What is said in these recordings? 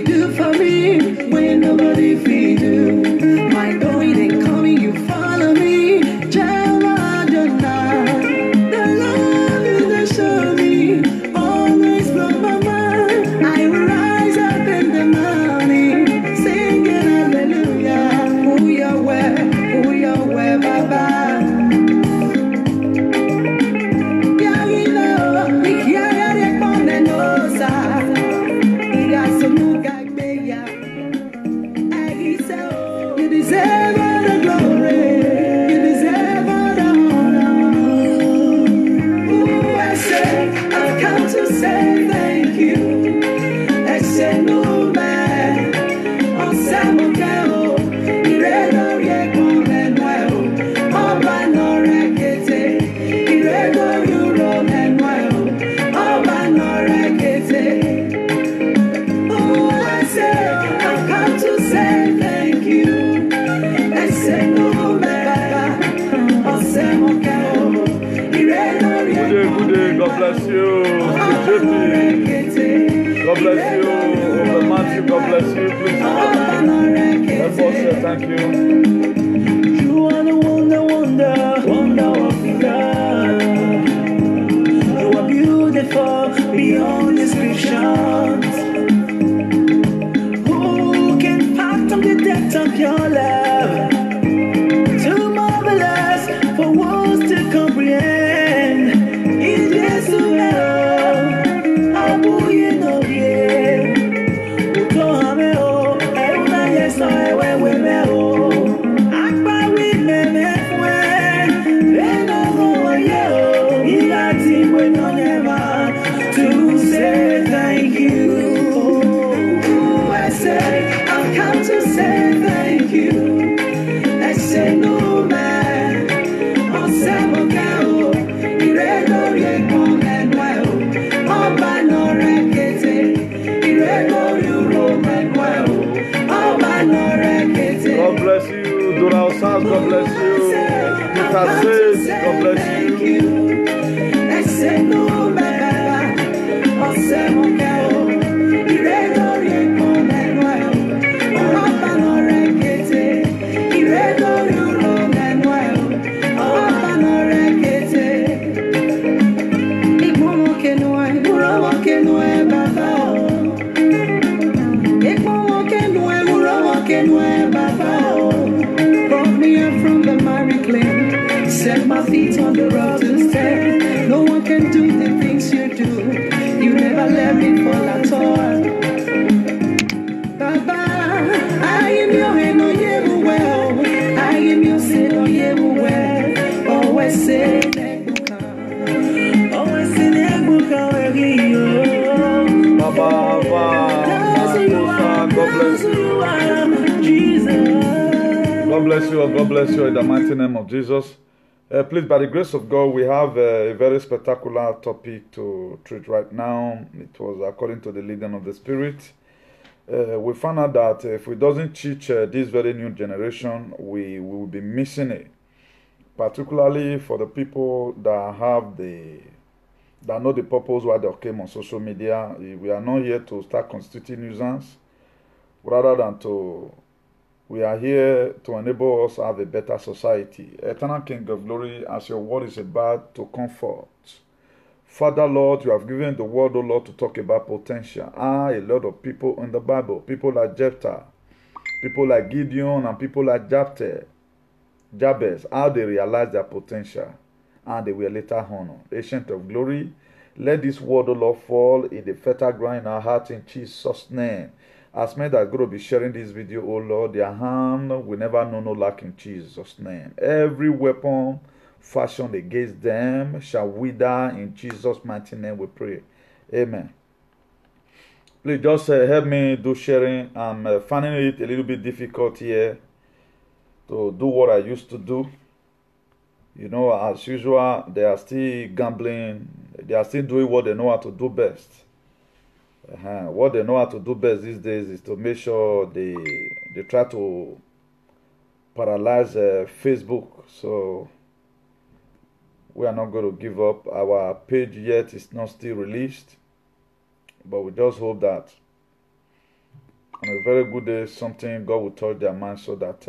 do for me when nobody feed you. My going and coming, you follow me. Jehovah Adonai, the love you that show me always blow my mind. I will rise up in the morning, singing hallelujah. Who Yahweh, Baba. You deserve all the glory. You deserve all the honor. Ooh, I say, I've come to say thank you. I say no man. On Samukao, Irego Yekon and Well. Oba no rekete. Irego Yuron and Well. Oba no rekete. Ooh, I say, I've come to say thank you. Good day, God bless you. God bless you. Over Matthew, God bless you. Please help us say thank you. You are the wonder of God. You are beautiful beyond descriptions. Who can fathom the depth of your love? Too marvelous for words to comprehend. In Jesus' name, Abuye no ye. Uto hame o, euna yeso ewe me o. Akpa we me fwen, eno go ye o. Ilati we no never to say thank you. Oh, I say, I've come to say thank you. I say no man, on Samukao, Irego Yekon and Well, Oba no rekete, Irego Yuron and Well, Oba no rekete. God bless you. Doral Sars, God bless you. Peter says, God bless you. I say no man, on Samukao, Irego Yekon and Well, Oba no rekete, Irego Yuron and Well, Oba no rekete. Ikmomo kenwe, murawo kenwe, Baba. Ikmomo kenwe, murawo kenwe, Baba. Brought me up from the miry clay, set my feet on the rock to stand. No one can do the things you do. You never let me fall at all. Baba, I am your hand on you well. I am your sin on you well. Always say always say Baba, God bless you. God bless you. God bless you in the mighty name of Jesus. Please, by the grace of God, we have a very spectacular topic to treat right now. It was according to the leading of the Spirit. We found out that if we doesn't teach this very new generation, we will be missing it. Particularly for the people that know the purpose why they came on social media. We are not here to start constituting nuisance, rather than we are here to enable us to have a better society. Eternal King of Glory, as your word is about to comfort. Father, Lord, you have given the word, O Lord, to talk about potential. A lot of people in the Bible, people like Jephthah, people like Gideon, and people like Jabez, how they realized their potential, and they were later honored. Ancient of Glory, let this word, O Lord, fall in the fertile ground in our heart in Jesus' name. As men that are going to be sharing this video, O Lord, their hand will never know no lack in Jesus' name. Every weapon fashioned against them shall wither in Jesus' mighty name we pray. Amen. Please just help me do sharing. I'm finding it a little bit difficult here to do what I used to do. You know, as usual, they are still gambling. They are still doing what they know how to do best. What they know how to do best these days is to make sure they try to paralyze Facebook. So we are not going to give up. Our page yet is not still released, but we just hope that very good day, something God will touch their mind so that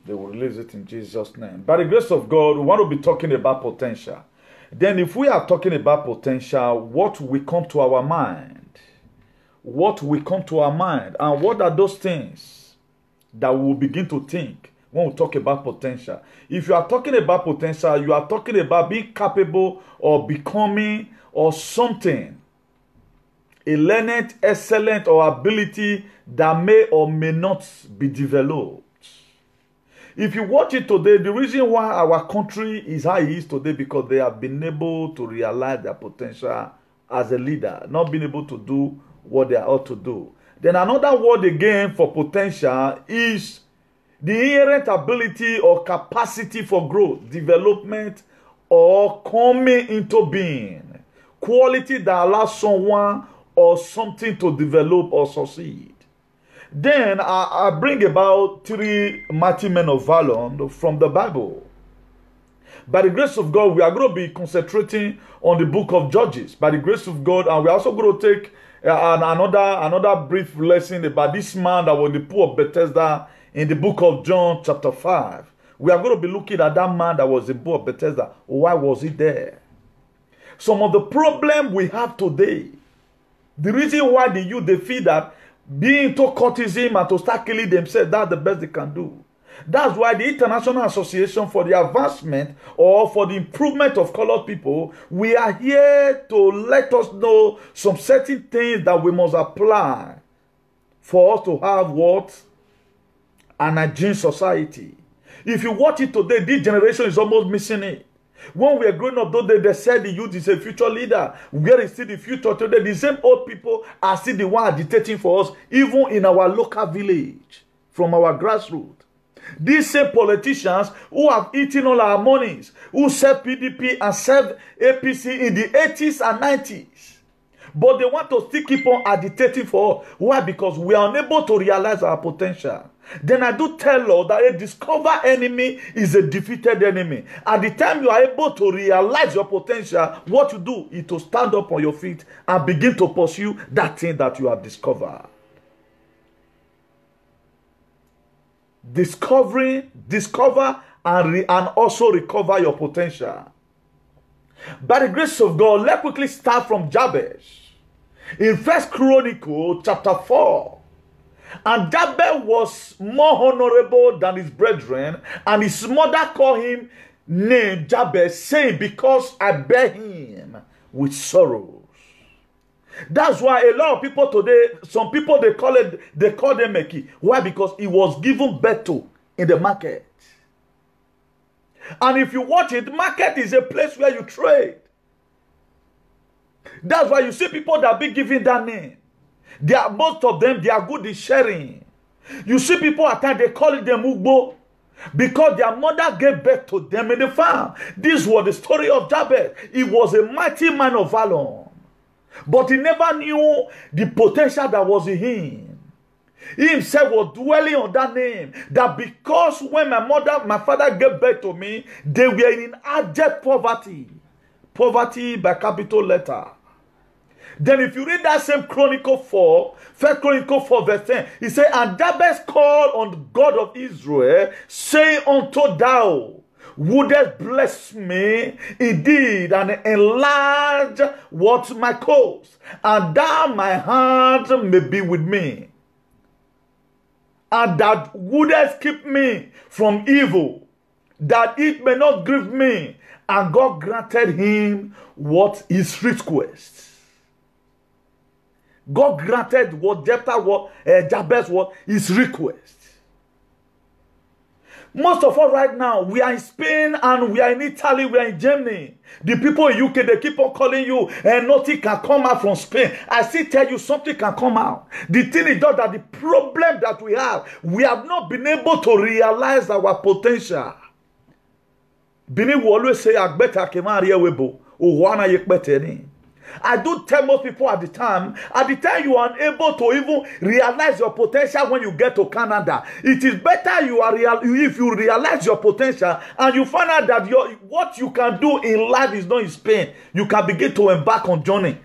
they will release it in Jesus' name. By the grace of God, we want to be talking about potential. Then if we are talking about potential, what will come to our mind? What will come to our mind? And what are those things that we will begin to think when we talk about potential? If you are talking about potential, you are talking about being capable or becoming or something, a learned, excellent, or ability that may or may not be developed. If you watch it today, the reason why our country is how it is today because they have been able to realize their potential as a leader, not being able to do what they ought to do. Then another word again for potential is the inherent ability or capacity for growth, development, or coming into being. Quality that allows someone or something to develop or succeed. Then I bring about 3 mighty men of valor from the Bible. By the grace of God, we are going to be concentrating on the book of Judges. By the grace of God, and we're also going to take another brief lesson about this man that was in the pool of Bethesda in the book of John chapter 5. We are going to be looking at that man that was in the pool of Bethesda. Why was he there? Some of the problem we have today, the reason why the youth, they feel that being to cultism and to start killing themselves, that's the best they can do. That's why the International Association for the Advancement or for the Improvement of Colored People, we are here to let us know some certain things that we must apply for us to have what? An hygiene society. If you watch it today, this generation is almost missing it. When we are growing up, though they said the youth is a future leader. Where is still the future today? The same old people are still the one agitating for us, even in our local village, from our grassroots. These same politicians who have eaten all our monies, who served PDP and served APC in the 80s and 90s. But they want to still keep on agitating for us. Why? Because we are unable to realize our potential. Then I do tell us that a discovered enemy is a defeated enemy. At the time you are able to realize your potential, what you do is to stand up on your feet and begin to pursue that thing that you have discovered. Discover and also recover your potential. By the grace of God, let's quickly start from Jabez. In 1 Chronicles chapter 4. And Jabez was more honorable than his brethren, and his mother called him name Jabez, saying, because I bear him with sorrows. That's why a lot of people today, some people they call them Meki. Why? Because he was given birth to in the market. And if you watch it, market is a place where you trade. That's why you see people that be given that name. Most of them, they are good in sharing. You see people at times, they call it them Ugbo because their mother gave birth to them in the farm. This was the story of Jabez. He was a mighty man of valor. But he never knew the potential that was in him. He himself was dwelling on that name. That because when my father gave birth to me, they were in abject poverty. Poverty by capital letter. Then if you read that same Chronicle 4, 1 Chronicle 4 verse 10, he said, and Jabez called on the God of Israel, saying unto thou, wouldest bless me indeed, and enlarge what my cause, and thou my hand may be with me, and that wouldest keep me from evil, that it may not grieve me. And God granted him what his request. God granted what Jabez what his request. Most of us right now, we are in Spain and we are in Italy, we are in Germany. The people in UK, they keep on calling you and nothing can come out from Spain. I still tell you something can come out. The thing is that the problem that we have not been able to realize our potential. Bini will always say, I do tell most people at the time you are unable to even realize your potential when you get to Canada. It is better if you realize your potential and you find out that what you can do in life is not in Spain. You can begin to embark on journey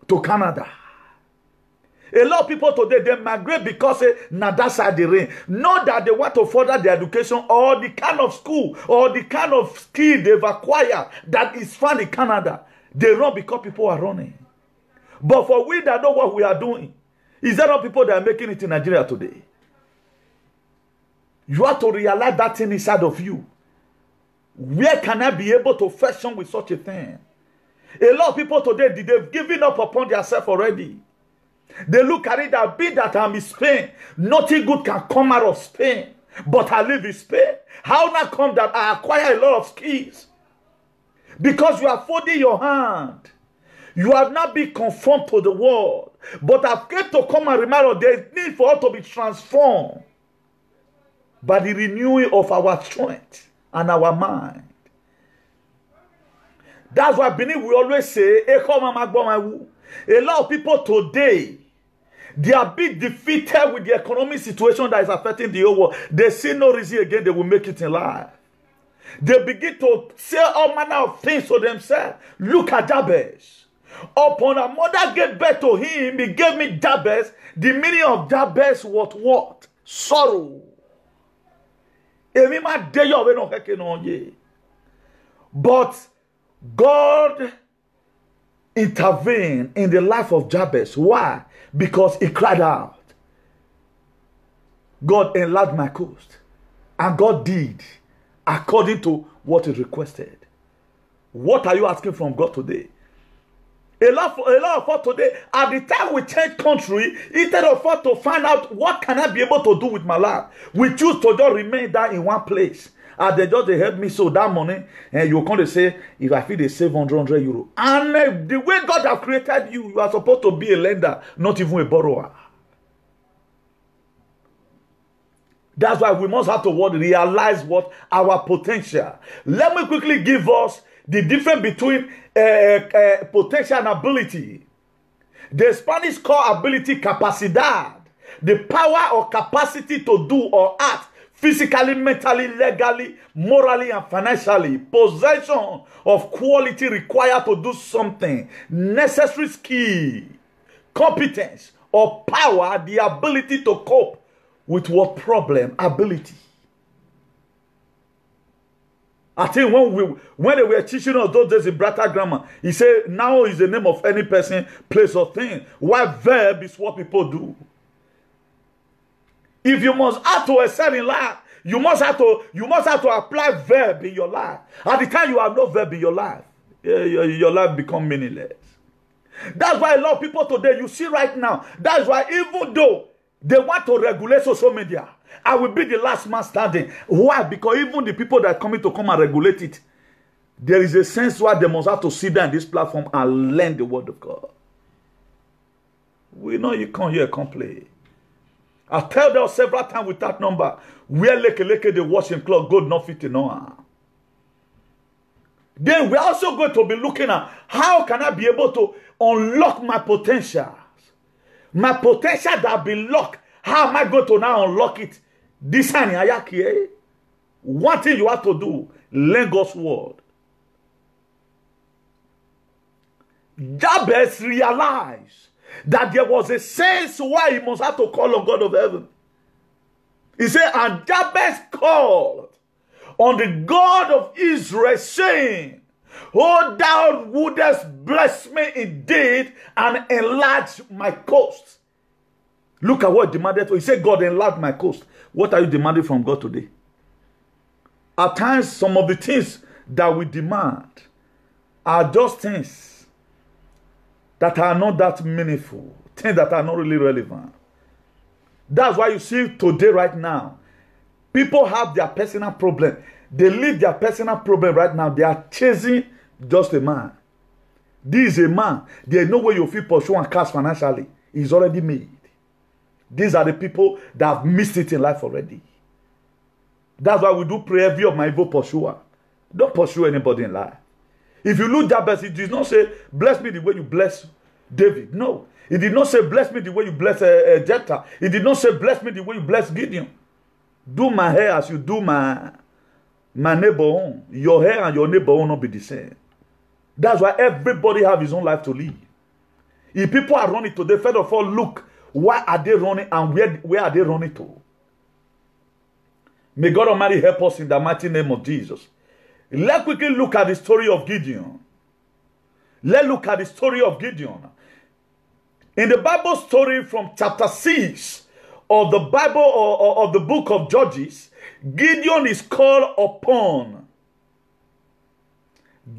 to Canada. A lot of people today, they migrate because now that side the rain. Not that they want to further their education or the kind of school or the kind of skill they've acquired that is found in Canada. They run because people are running. But for we that know what we are doing, is there not people that are making it in Nigeria today? You have to realize that thing inside of you. Where can I be able to function with such a thing? A lot of people today, they've given up upon themselves already. They look at it that be that I'm in Spain, nothing good can come out of Spain. But I live in Spain. How now come that I acquire a lot of skills? Because you are folding your hand. You have not been conformed to the world. But I've come to come and remember there's need for us to be transformed by the renewing of our strength and our mind. That's why Benin we always say, a lot of people today, they are being defeated with the economic situation that is affecting the whole world. They see no reason again they will make it in life. They begin to say all manner of things to themselves. Look at Jabez. Upon a mother gave birth to him, he gave me Jabez. The meaning of Jabez was what? Sorrow. But God intervened in the life of Jabez. Why? Because he cried out. God enlarged my coast. And God did according to what he requested. What are you asking from God today? A lot of us today, at the time we change country, instead of us to find out what can I be able to do with my life, we choose to just remain there in one place. And they just help me so that money, and you come to say, if I feel they save 100 euro. And the way God has created you, you are supposed to be a lender, not even a borrower. That's why we must have to realize what our potential. Let me quickly give us the difference between potential and ability. The Spanish call ability capacidad. The power or capacity to do or act physically, mentally, legally, morally, and financially. Possession of quality required to do something. Necessary skill, competence, or power, the ability to cope with what problem? Ability. I think when they were teaching us those days in Brata grammar, he said now is the name of any person, place, or thing. Why verb is what people do. If you must have to excel in life, you must have to apply verb in your life. At the time you have no verb in your life, your life becomes meaningless. That's why a lot of people today, you see right now, that's why even though they want to regulate social media, I will be the last man standing. Why? Because even the people that are coming to come and regulate it, there is a sense why they must have to sit down on this platform and learn the word of God. We know you come here, come play. I tell them several times with that number, where leke the washing cloth, God not fit in no. Then we're also going to be looking at how can I be able to unlock my potentials. My potential that be locked. How am I going to now unlock it? This one thing you have to do, learn God's word. Jabez realized that there was a sense why he must have to call on God of heaven. He said, and Jabez called on the God of Israel, saying, oh, thou wouldest bless me indeed and enlarge my coast. Look at what he demanded. He said, God, enlarge my coast. What are you demanding from God today? At times, some of the things that we demand are just things that are not that meaningful, things that are not really relevant. That's why you see today, right now, people have their personal problem. They leave their personal problem right now. They are chasing just a man. This is a man. There is no way you feel pursue and cast financially. He's already made. These are the people that have missed it in life already. That's why we do pray every of my evil pursuer. Don't pursue anybody in life. If you look Jabez, he did not say, bless me the way you bless David. No. He did not say, bless me the way you bless Jephthah. He did not say, bless me the way you bless Gideon. Do my hair as you do my neighbor own. Your hair and your neighbor will not be the same. That's why everybody have his own life to live. If people are running today, first of all, look Why are they running and where are they running to? May God Almighty help us in the mighty name of Jesus. Let's quickly look at the story of Gideon. Let's look at the story of Gideon. In the Bible story from chapter 6 of the Bible or of the book of Judges, Gideon is called upon.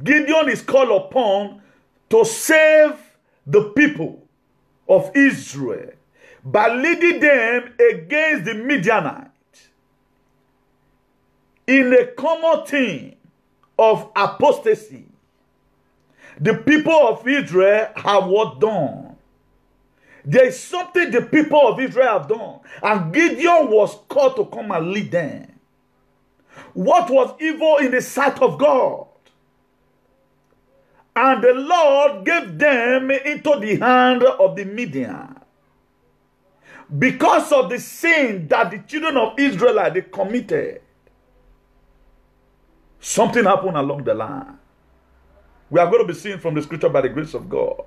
Gideon is called upon to save the people of Israel by leading them against the Midianites in a common theme of apostasy. The people of Israel have what done? There is something the people of Israel have done, and Gideon was called to come and lead them. What was evil in the sight of God? And the Lord gave them into the hand of the Midian. Because of the sin that the children of Israel they committed, something happened along the line. We are going to be seeing from the scripture by the grace of God.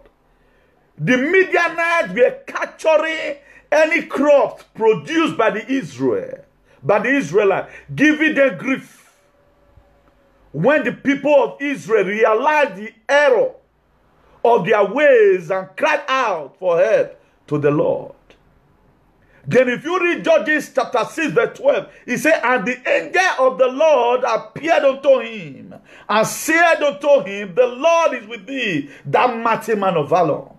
The Midianites were capturing any crops produced by the Israelites, giving them grief. When the people of Israel realized the error of their ways and cried out for help to the Lord. Then if you read Judges chapter 6 verse 12, he said, and the angel of the Lord appeared unto him and said unto him, the Lord is with thee, thou mighty man of valor.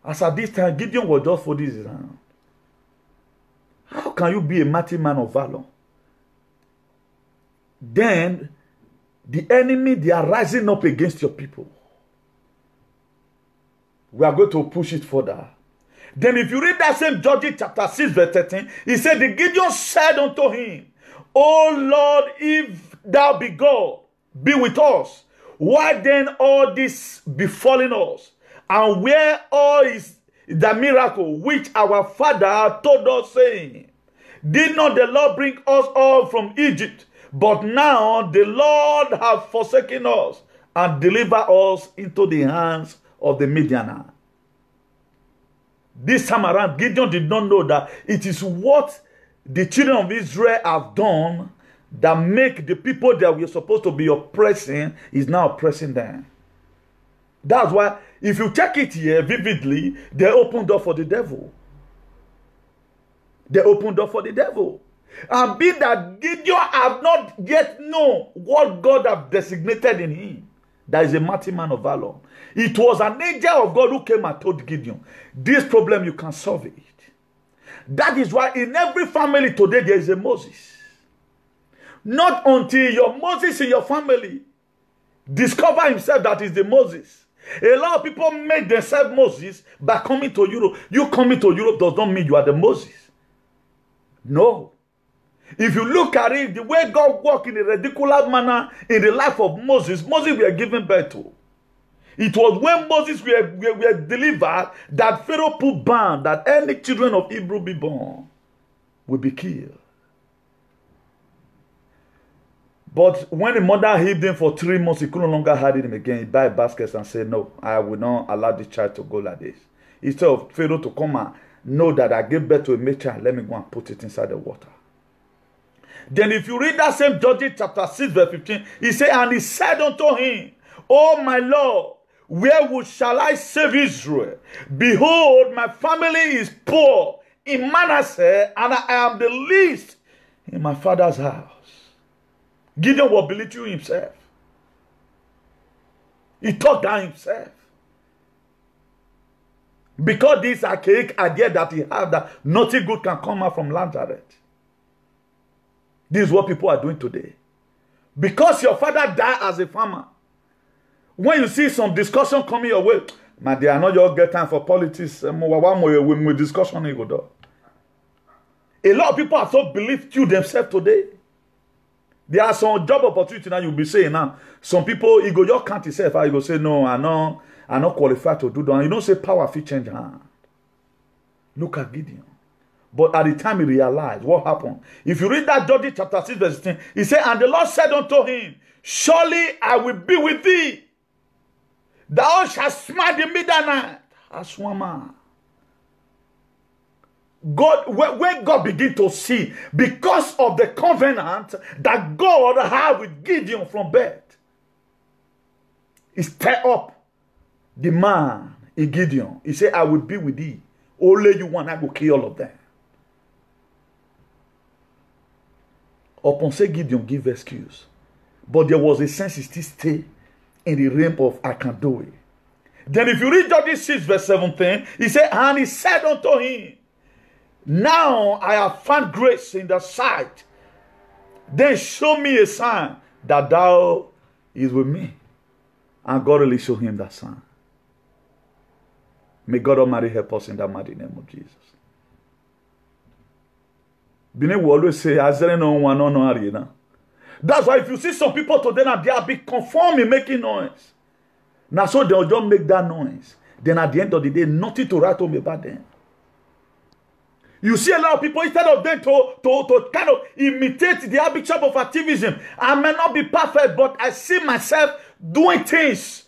As at this time, Gideon was just for this round. How can you be a mighty man of valor? Then the enemy, they are rising up against your people. We are going to push it further. Then if you read that same Judges chapter 6 verse 13, he said, the Gideon said unto him, O Lord, if thou be God, be with us. Why then all this befalling us? And where all is the miracle which our father told us, saying, did not the Lord bring us all from Egypt? But now the Lord hath forsaken us and delivered us into the hands of the Midianites. This time around, Gideon did not know that it is what the children of Israel have done that make the people that we are supposed to be oppressing is now oppressing them. That's why, if you check it here vividly, they opened door for the devil. They opened door for the devil. And be that Gideon have not yet known what God have designated in him. That is a mighty man of valor. It was an angel of God who came and told Gideon, this problem you can solve it. That is why in every family today there is a Moses. Not until your Moses in your family discover himself that is the Moses. A lot of people make themselves Moses by coming to Europe. You coming to Europe does not mean you are the Moses. No. If you look at it, the way God worked in a ridiculous manner in the life of Moses, Moses were given birth to. It was when Moses were delivered that Pharaoh put ban that any children of Hebrew be born will be killed. But when the mother hid him for 3 months, he could no longer hide him again. He buy baskets and said, no, I will not allow this child to go like this. Instead of Pharaoh to come and know that I gave birth to a male child, let me go and put it inside the water. Then if you read that same Judges chapter 6 verse 15, he said, and he said unto him, O my Lord, where shall I save Israel? Behold, my family is poor in Manasseh, and I am the least in my father's house. Gideon was belittling himself. He thought down himself. Because this archaic idea that he had that nothing good can come out from Nazareth. This is what people are doing today. Because your father died as a farmer. When you see some discussion coming your way, man, they are not your get time for politics. A discussion. A lot of people are so believed you themselves today. There are some job opportunity now you'll be saying now. Some people, you go just count yourself. You go say, no, I'm not qualified to do that. And you don't say power fit change hand. Look at Gideon. But at the time he realized what happened. If you read that Judges chapter 6 verse 16, he said, and the Lord said unto him, surely I will be with thee. Thou shalt smite the Midianite as one man. God, when God begin to see, because of the covenant that God had with Gideon from birth, he stirred up the man in Gideon. He said, I will be with thee. Only you one, I will kill all of them. Upon say Gideon give excuse. But there was a sense he still stay in the realm of I can do it. Then if you read Judges 6 verse 17, he said, and he said unto him, now I have found grace in the sight. Then show me a sign that thou is with me. And God really showed him that sign. May God Almighty help us in the mighty name of Jesus. Bine will always say, that's why if you see some people today now, they are be conforming, making noise. Now so they'll just make that noise. Then at the end of the day, nothing to write home about them. You see a lot of people, instead of them to kind of imitate the arbitrary of activism. I may not be perfect, but I see myself doing things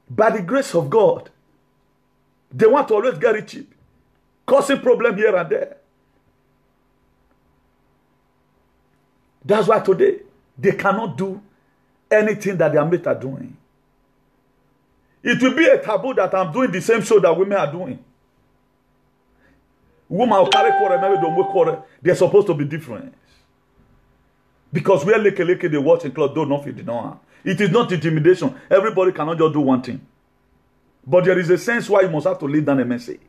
by the grace of God. They want to always get it cheap, causing problem here and there. That's why today, they cannot do anything that their mates are doing. It will be a taboo that I'm doing the same show that women are doing. Women will carry quarter, maybe don't work quarter. They're supposed to be different. Because where leke they watch and cloth, don't know if it know. It is not intimidation. Everybody cannot just do one thing. But there is a sense why you must have to lay down a message.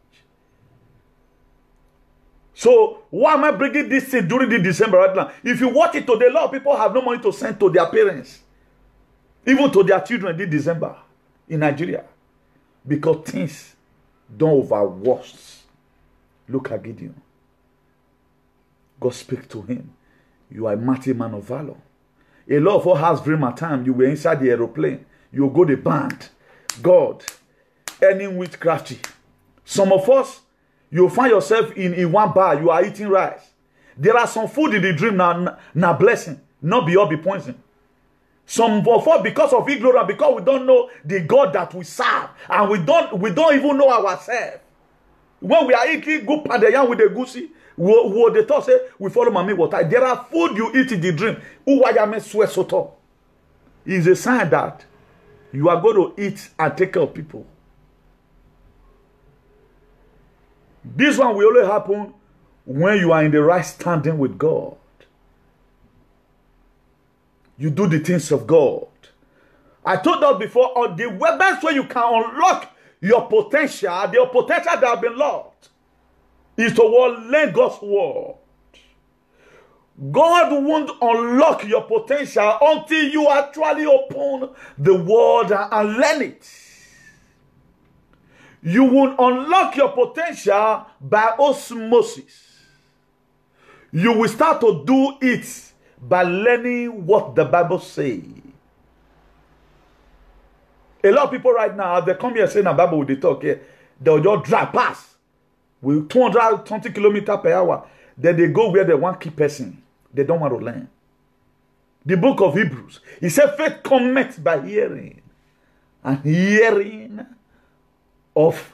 So, why am I bringing this thing during the December right now? If you watch it today, a lot of people have no money to send to their parents. Even to their children this December in Nigeria. Because things don't overwash. Look at Gideon. God speak to him. You are a mighty man of valor. A lot of us has dream at time. You were inside the aeroplane. You go the band. God. Any witchcrafty. Some of us, you find yourself in one bar. You are eating rice. There are some food in the dream now blessing. Not be all be poison. Some of us, because of ignorance, because we don't know the God that we serve. And we don't even know ourselves. When we are eating good pandayan with the goosey, the thought say we follow mommy water. There are food you eat in the dream. It's a sign that you are going to eat and take care of people. This one will only happen when you are in the right standing with God. You do the things of God. I told us before, on the best way you can unlock your potential, the potential that have been locked, is to learn God's word. God won't unlock your potential until you actually open the word and learn it. You will unlock your potential by osmosis. You will start to do it by learning what the Bible says. A lot of people right now, they come here saying the Bible will talk here, they'll just drive past with 220 kilometers per hour. Then they go where they want to keep person. They don't want to learn. The book of Hebrews, he said faith cometh by hearing. And hearing of,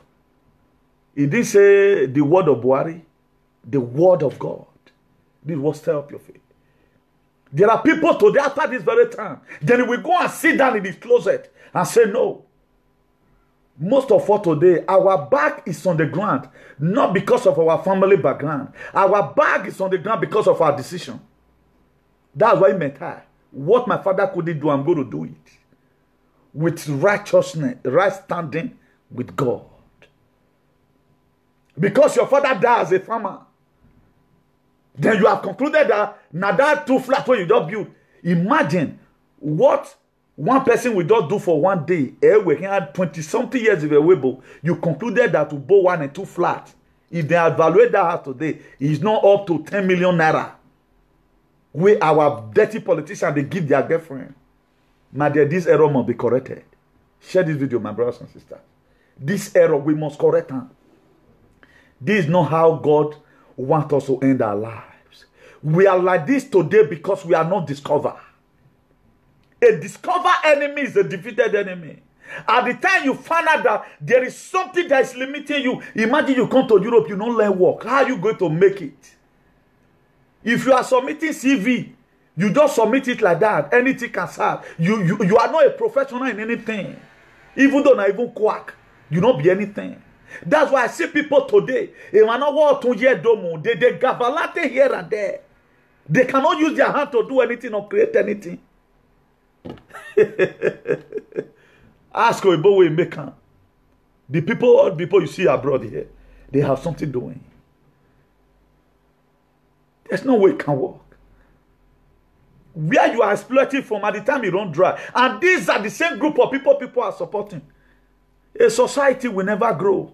he didn't say the word of Buhari, the word of God. This will stir up your faith. There are people today after this very time, then we go and sit down in this closet and say no. Most of us today, our back is on the ground, not because of our family background. Our back is on the ground because of our decision. That's why it meant what my father couldn't do, I'm going to do it. With righteousness, right standing with God. Because your father died as a farmer. Then you have concluded that now that 2 flats where you just build. Imagine what one person will just do for one day. We can have 20-something years of a wable. You concluded that to buy 1 and 2 flats. If they evaluate that house today, it's not up to 10 million naira. Where our dirty politicians, they give their girlfriend. My dear, this error must be corrected. Share this video, my brothers and sisters. This error, we must correct them. This is not how God wants us to end our lives. We are like this today because we are not discovered. A discovered enemy is a defeated enemy. At the time you find out that there is something that is limiting you, imagine you come to Europe, you don't learn work. How are you going to make it? If you are submitting CV, you just submit it like that. Anything can serve. You are not a professional in anything. Even though not even quack, you don't be anything. That's why I see people today. They gabalate here and there. They cannot use their hand to do anything or create anything. Ask about where make them. The people you see abroad here, they have something doing. There's no way it can work. Where you are exploiting from at the time you don't dry. And these are the same group of people are supporting. A society will never grow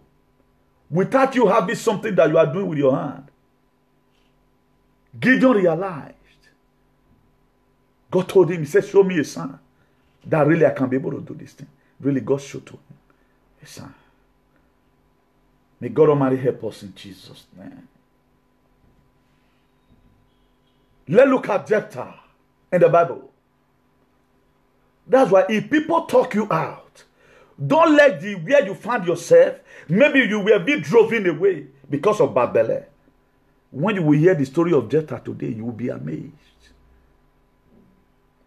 without you having something that you are doing with your hand. Gideon realized. God told him, he said, show me a sign that really I can be able to do this thing. Really, God showed to him a sign. May God Almighty help us in Jesus' name. Let's look at Jephthah in the Bible. That's why if people talk you out, don't let the where you find yourself, maybe you will be driven away because of bad belly. When you will hear the story of Jephthah today, you will be amazed.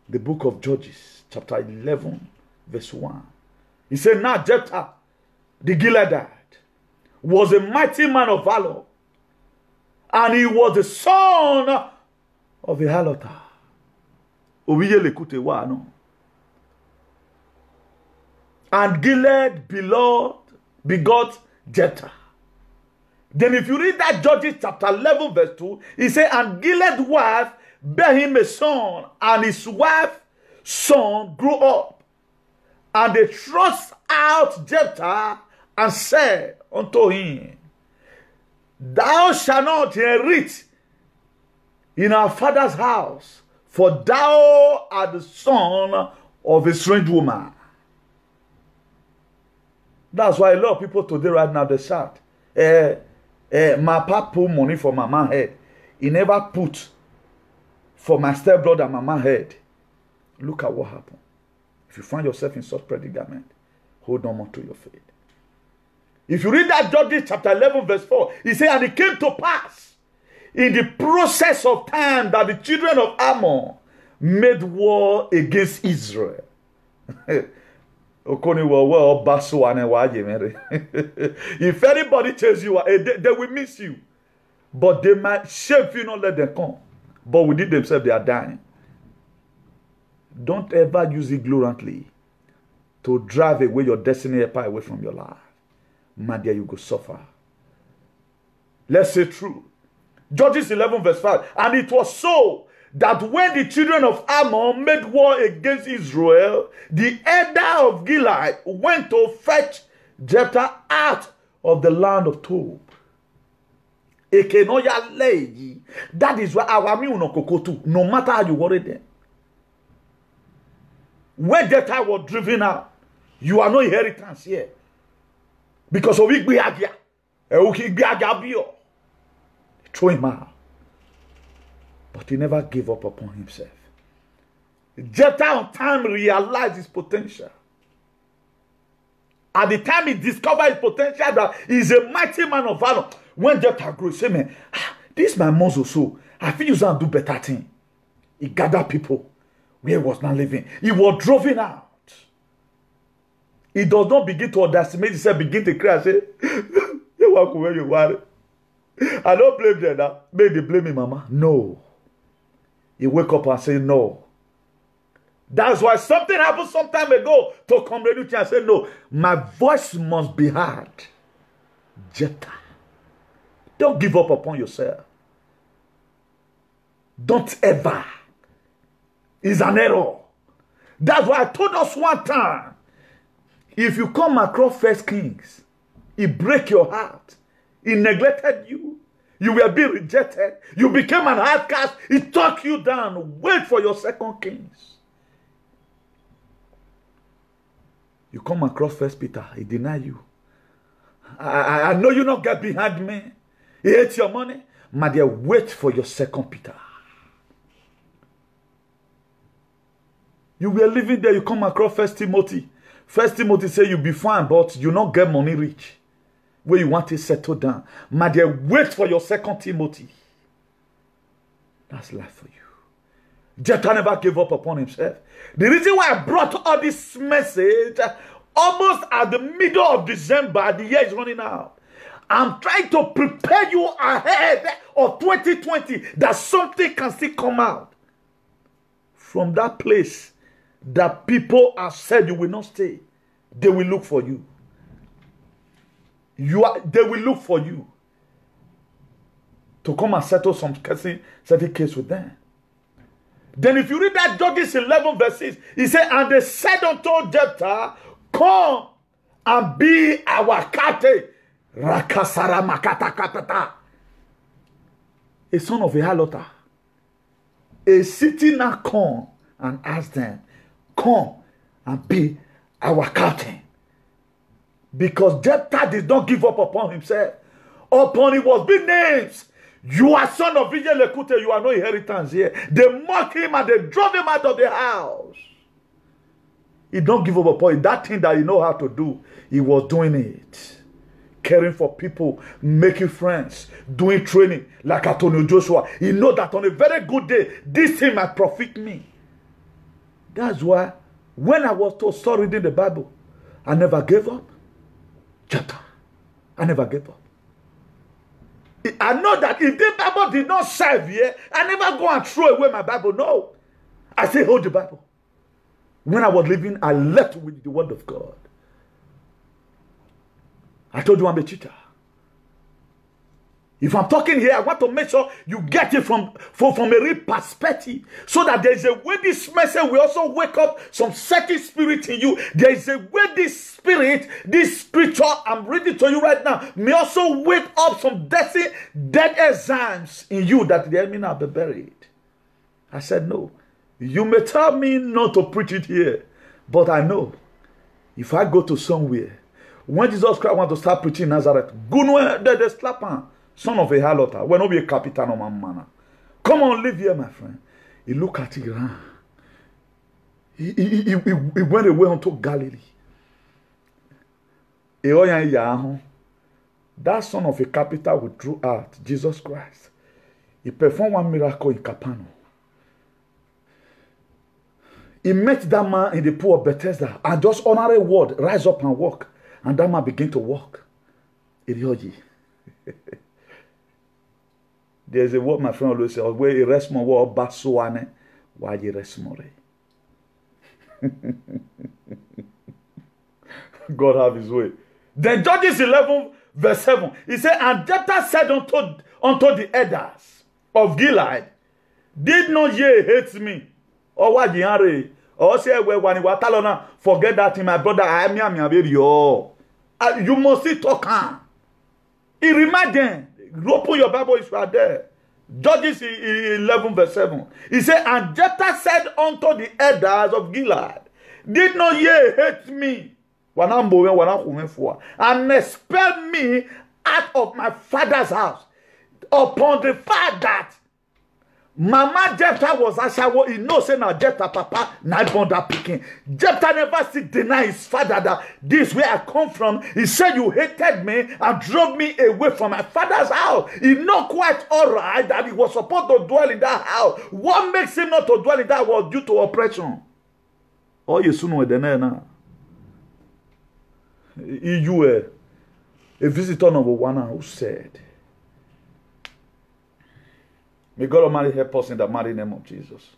The book of Judges, chapter 11, verse 1. He said, now Jephthah, the Gileadite, was a mighty man of valor, and he was the son of a harlot. And Gilead begot Jephthah. Then if you read that Judges chapter 11 verse 2, he said, and Gilead's wife bare him a son, and his wife's son grew up. And they thrust out Jephthah and said unto him, thou shalt not inherit in our father's house, for thou art the son of a strange woman. That's why a lot of people today right now, they shout, my papa put money for my man head. He never put for my stepbrother mama head. Look at what happened. If you find yourself in such predicament, hold on more to your faith. If you read that Judges chapter 11 verse 4, he said, and it came to pass in the process of time that the children of Ammon made war against Israel. If anybody tells you, they will miss you. But they might shame you, not let them come. But within themselves, they are dying. Don't ever use ignorantly to drive away your destiny away from your life. Man, there you go suffer. Let's say true. Judges 11 verse 5. And it was so that when the children of Ammon made war against Israel, the elder of Gilead went to fetch Jephthah out of the land of Tob. That is why no matter how you worry them. When Jephthah was driven out, you are no inheritance here. Because of it, throw him out. But he never gave up upon himself. Jephthah on time realized his potential. At the time he discovered his potential that he's a mighty man of valor. When Jephthah grew, he said, man, this my muscle, so I feel you can do better thing. He gathered people where he was not living. He was driven out. He does not begin to underestimate himself, begin to cry and say, you walk where you want. I don't blame them now. Maybe they blame me, mama. No. He wake up and say no. That's why something happened some time ago to come ready and say no. My voice must be heard. Jephthah. Don't give up upon yourself. Don't ever. It's an error. That's why I told us one time. If you come across First Kings, he break your heart. He neglected you. You will be rejected. You became an outcast. He took you down. Wait for your Second Kings. You come across First Peter. He denied you. I know you not get behind me. He hates your money. My dear, wait for your Second Peter. You were living there. You come across First Timothy. First Timothy say you be fine, but you not get money rich. Where you want to settle down. My dear, wait for your second Timothy. That's life for you. Jephthah never gave up upon himself. The reason why I brought all this message almost at the middle of December, the year is running out. I'm trying to prepare you ahead of 2020 that something can still come out from that place that people have said you will not stay. They will look for you. They will look for you to come and settle some certain case with them. Then if you read that Judges 11 verses, he said, and they said unto Jephthah, come and be our captain. Rakasara makata katata. A son of a harlot. A city now come and ask them, come and be our captain. Because Jephthah did not give up upon himself. Upon it was big names. You are son of Vijay Lekute, you are no inheritance here. They mocked him and they drove him out of the house. He don't give up upon it. That thing that he know how to do, he was doing it. Caring for people, making friends, doing training like Antonio Joshua. He know that on a very good day, this thing might profit me. That's why when I was told start reading the Bible, I never gave up. Jephthah, I never gave up. I know that if the Bible did not serve here, I never go and throw away my Bible. No. I say hold the Bible. When I was living, I left with the word of God. I told you I'm a cheater. If I'm talking here, I want to make sure you get it from a real perspective. So that there is a way this message will also wake up some certain spirit in you. There is a way this spirit, this scripture I'm reading to you right now, may also wake up some dead enzymes in you that the enemy have been buried. I said no. You may tell me not to preach it here. But I know if I go to somewhere, when Jesus Christ want to start preaching in Nazareth, they slap him. Son of a harlot, when not be a captain of my man. Come on, live here, my friend. He looked at it. He went away unto Galilee. That son of a carpenter withdrew out, Jesus Christ. He performed one miracle in Capernaum. He met that man in the pool of Bethesda and just honorary word, rise up and walk. And that man began to walk. There's a word my friend always says, where you rest more word basuane, why you rest more. God have his way. Then Judges 11 verse 7, he said, and Jephthah said unto the elders of Gilead, did not ye hate me? Or what ye are? Or say, well, when you are telling forget that in my brother, I am baby. You must see talk. He remind them. Open your Bible if you are there. Judges 11 verse 7. He said, and Jephthah said unto the elders of Gilead, did not ye hate me? And expel me out of my father's house. Upon the fact that Mama Jephthah was actually, he knows now Jephthah papa, not born that picking. Jephthah never still deny his father that this where I come from. He said you hated me and drove me away from my father's house. He not quite alright that he was supposed to dwell in that house. What makes him not to dwell in that was due to oppression. Oh, you soon with the now. You were a visitor number one who said, may God Almighty help us in the mighty name of Jesus.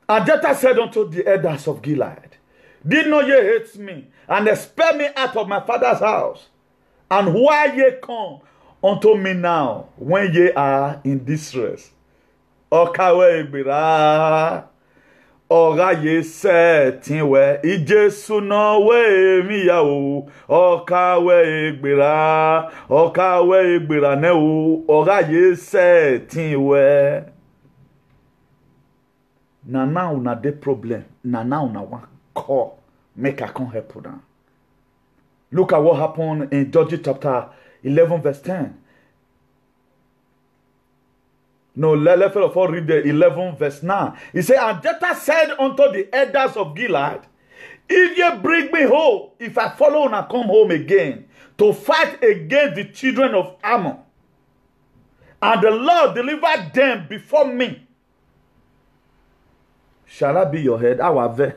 And Jephthah said unto the elders of Gilead, did not ye hate me and expel me out of my father's house? And why ye come unto me now when ye are in distress? Okawe egbira. Oga ye se tinwe ijesu no we mi ya o okawe egbira ne o oga ye se tinwe na now na the problem na now na one call make I can't help them. Look at what happened in Judges chapter 11 verse 10. No, let first of all read the 11 verse 9. He said, and Jephthah said unto the elders of Gilead, if ye bring me home, if I follow and I come home again to fight against the children of Ammon, and the Lord delivered them before me, shall I be your head? Awave.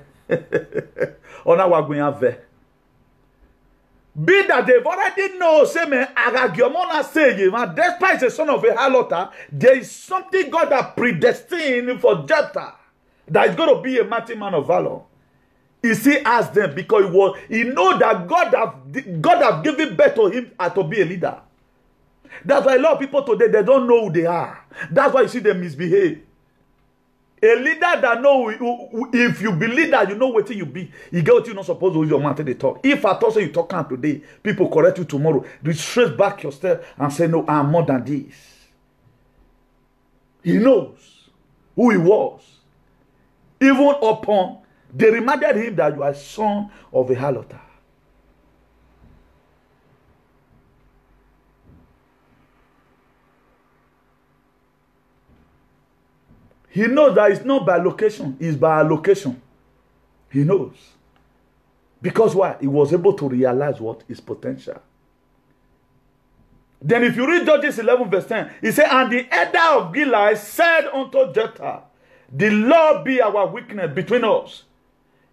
On our going ave. Be that they've already know, say me, Agagiomona say you, and despite the son of a harlot, there is something God has predestined for Jephthah that is going to be a mighty man of valor. He still asked them because he know that God have given birth to him to be a leader. That's why a lot of people today, they don't know who they are. That's why you see them misbehave. A leader that know if you believe that you know what you be, you get what you're not supposed to use your mouth to talk. If I thought so you talk out today, people correct you tomorrow. Retrace back your step and say, no, I'm more than this. He knows who he was. Even upon, they reminded him that you are a son of a harlot. He knows that it's not by location, it's by allocation. He knows. Because why? He was able to realize what? His potential. Then if you read Judges 11 verse 10, he said, and the elder of Gilead said unto Jephthah, the Lord be our witness between us,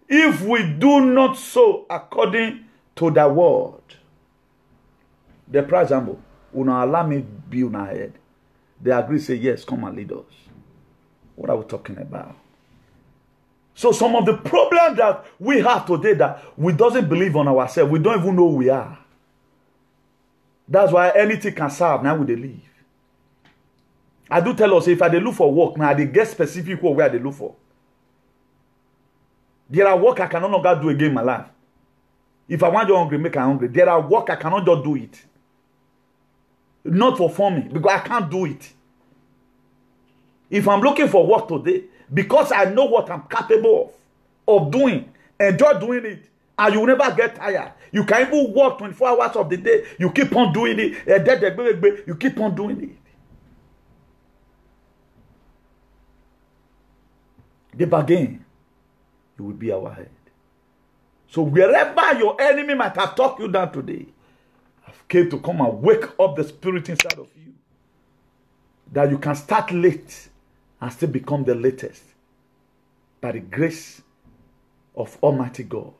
if we do not so according to the word. The prize example, una allow me be on our head. They agree, say, yes, come and lead us. What are we talking about? So some of the problems that we have today that we doesn't believe on ourselves, we don't even know who we are. That's why anything can serve, now we they leave. I do tell us, if I they look for work, now they get specific work where they look for. There are work I can no longer do again in my life. If I want you hungry, make I hungry. There are work I cannot just do it. Not for me, because I can't do it. If I'm looking for work today, because I know what I'm capable of doing, enjoy doing it, and you will never get tired. You can even work 24 hours of the day. You keep on doing it. You keep on doing it. The bargain, you will be our head. So wherever your enemy might have talked you down today, I've came to come and wake up the spirit inside of you. That you can start late and still become the latest by the grace of Almighty God.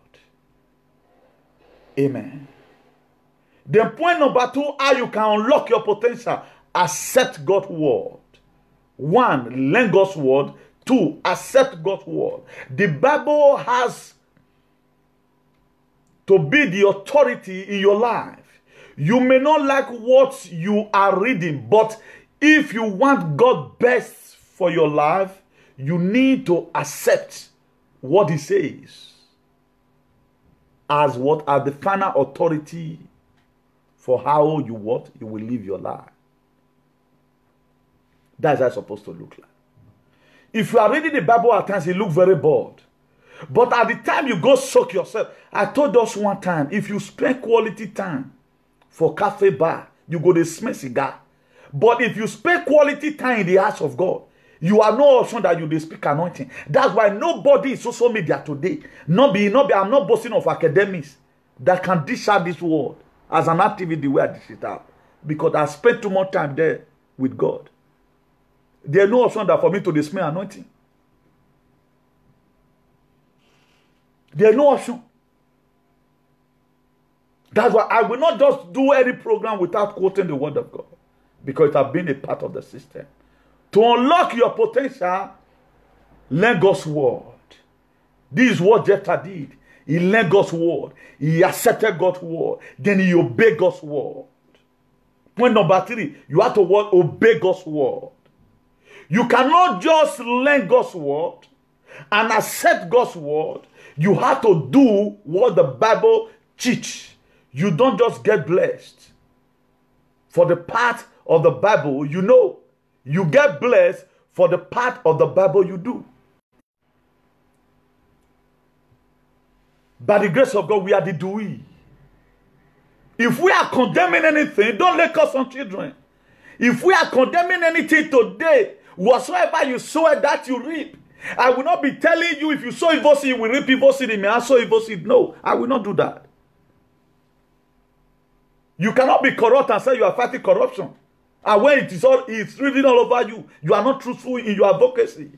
Amen. Then point number 2, how you can unlock your potential. Accept God's word. 1, learn God's word. 2, accept God's word. The Bible has to be the authority in your life. You may not like what you are reading, but if you want God's best for your life, you need to accept what he says as what are the final authority for how you will live your life. That's how it's supposed to look like. If you are reading the Bible at times, it looks very bored. But at the time you go soak yourself, I told us one time, if you spend quality time for cafe bar, you go to smell cigar. But if you spend quality time in the house of God, you are no option that you speak anointing. That's why nobody in social media today, I'm not boasting of academics that can dish out this word as an activity where I dish it out. Because I spent too much time there with God. There's no option that for me to display anointing. There's no option. That's why I will not just do any program without quoting the word of God. Because it has been a part of the system. To unlock your potential, learn God's word. This is what Jephthah did. He learned God's word. He accepted God's word. Then he obeyed God's word. Point number 3, you have to obey God's word. You cannot just learn God's word and accept God's word. You have to do what the Bible teaches. You don't just get blessed. For the part of the Bible, you know, you get blessed for the part of the Bible you do. By the grace of God, we are the doing. If we are condemning anything, don't let us on children. If we are condemning anything today, whatsoever you sow, that you reap. I will not be telling you if you sow evil seed, you will reap evil seed. You may sow evil seed. No, I will not do that. You cannot be corrupt and say you are fighting corruption. And when it's written all over you, you are not truthful in your advocacy.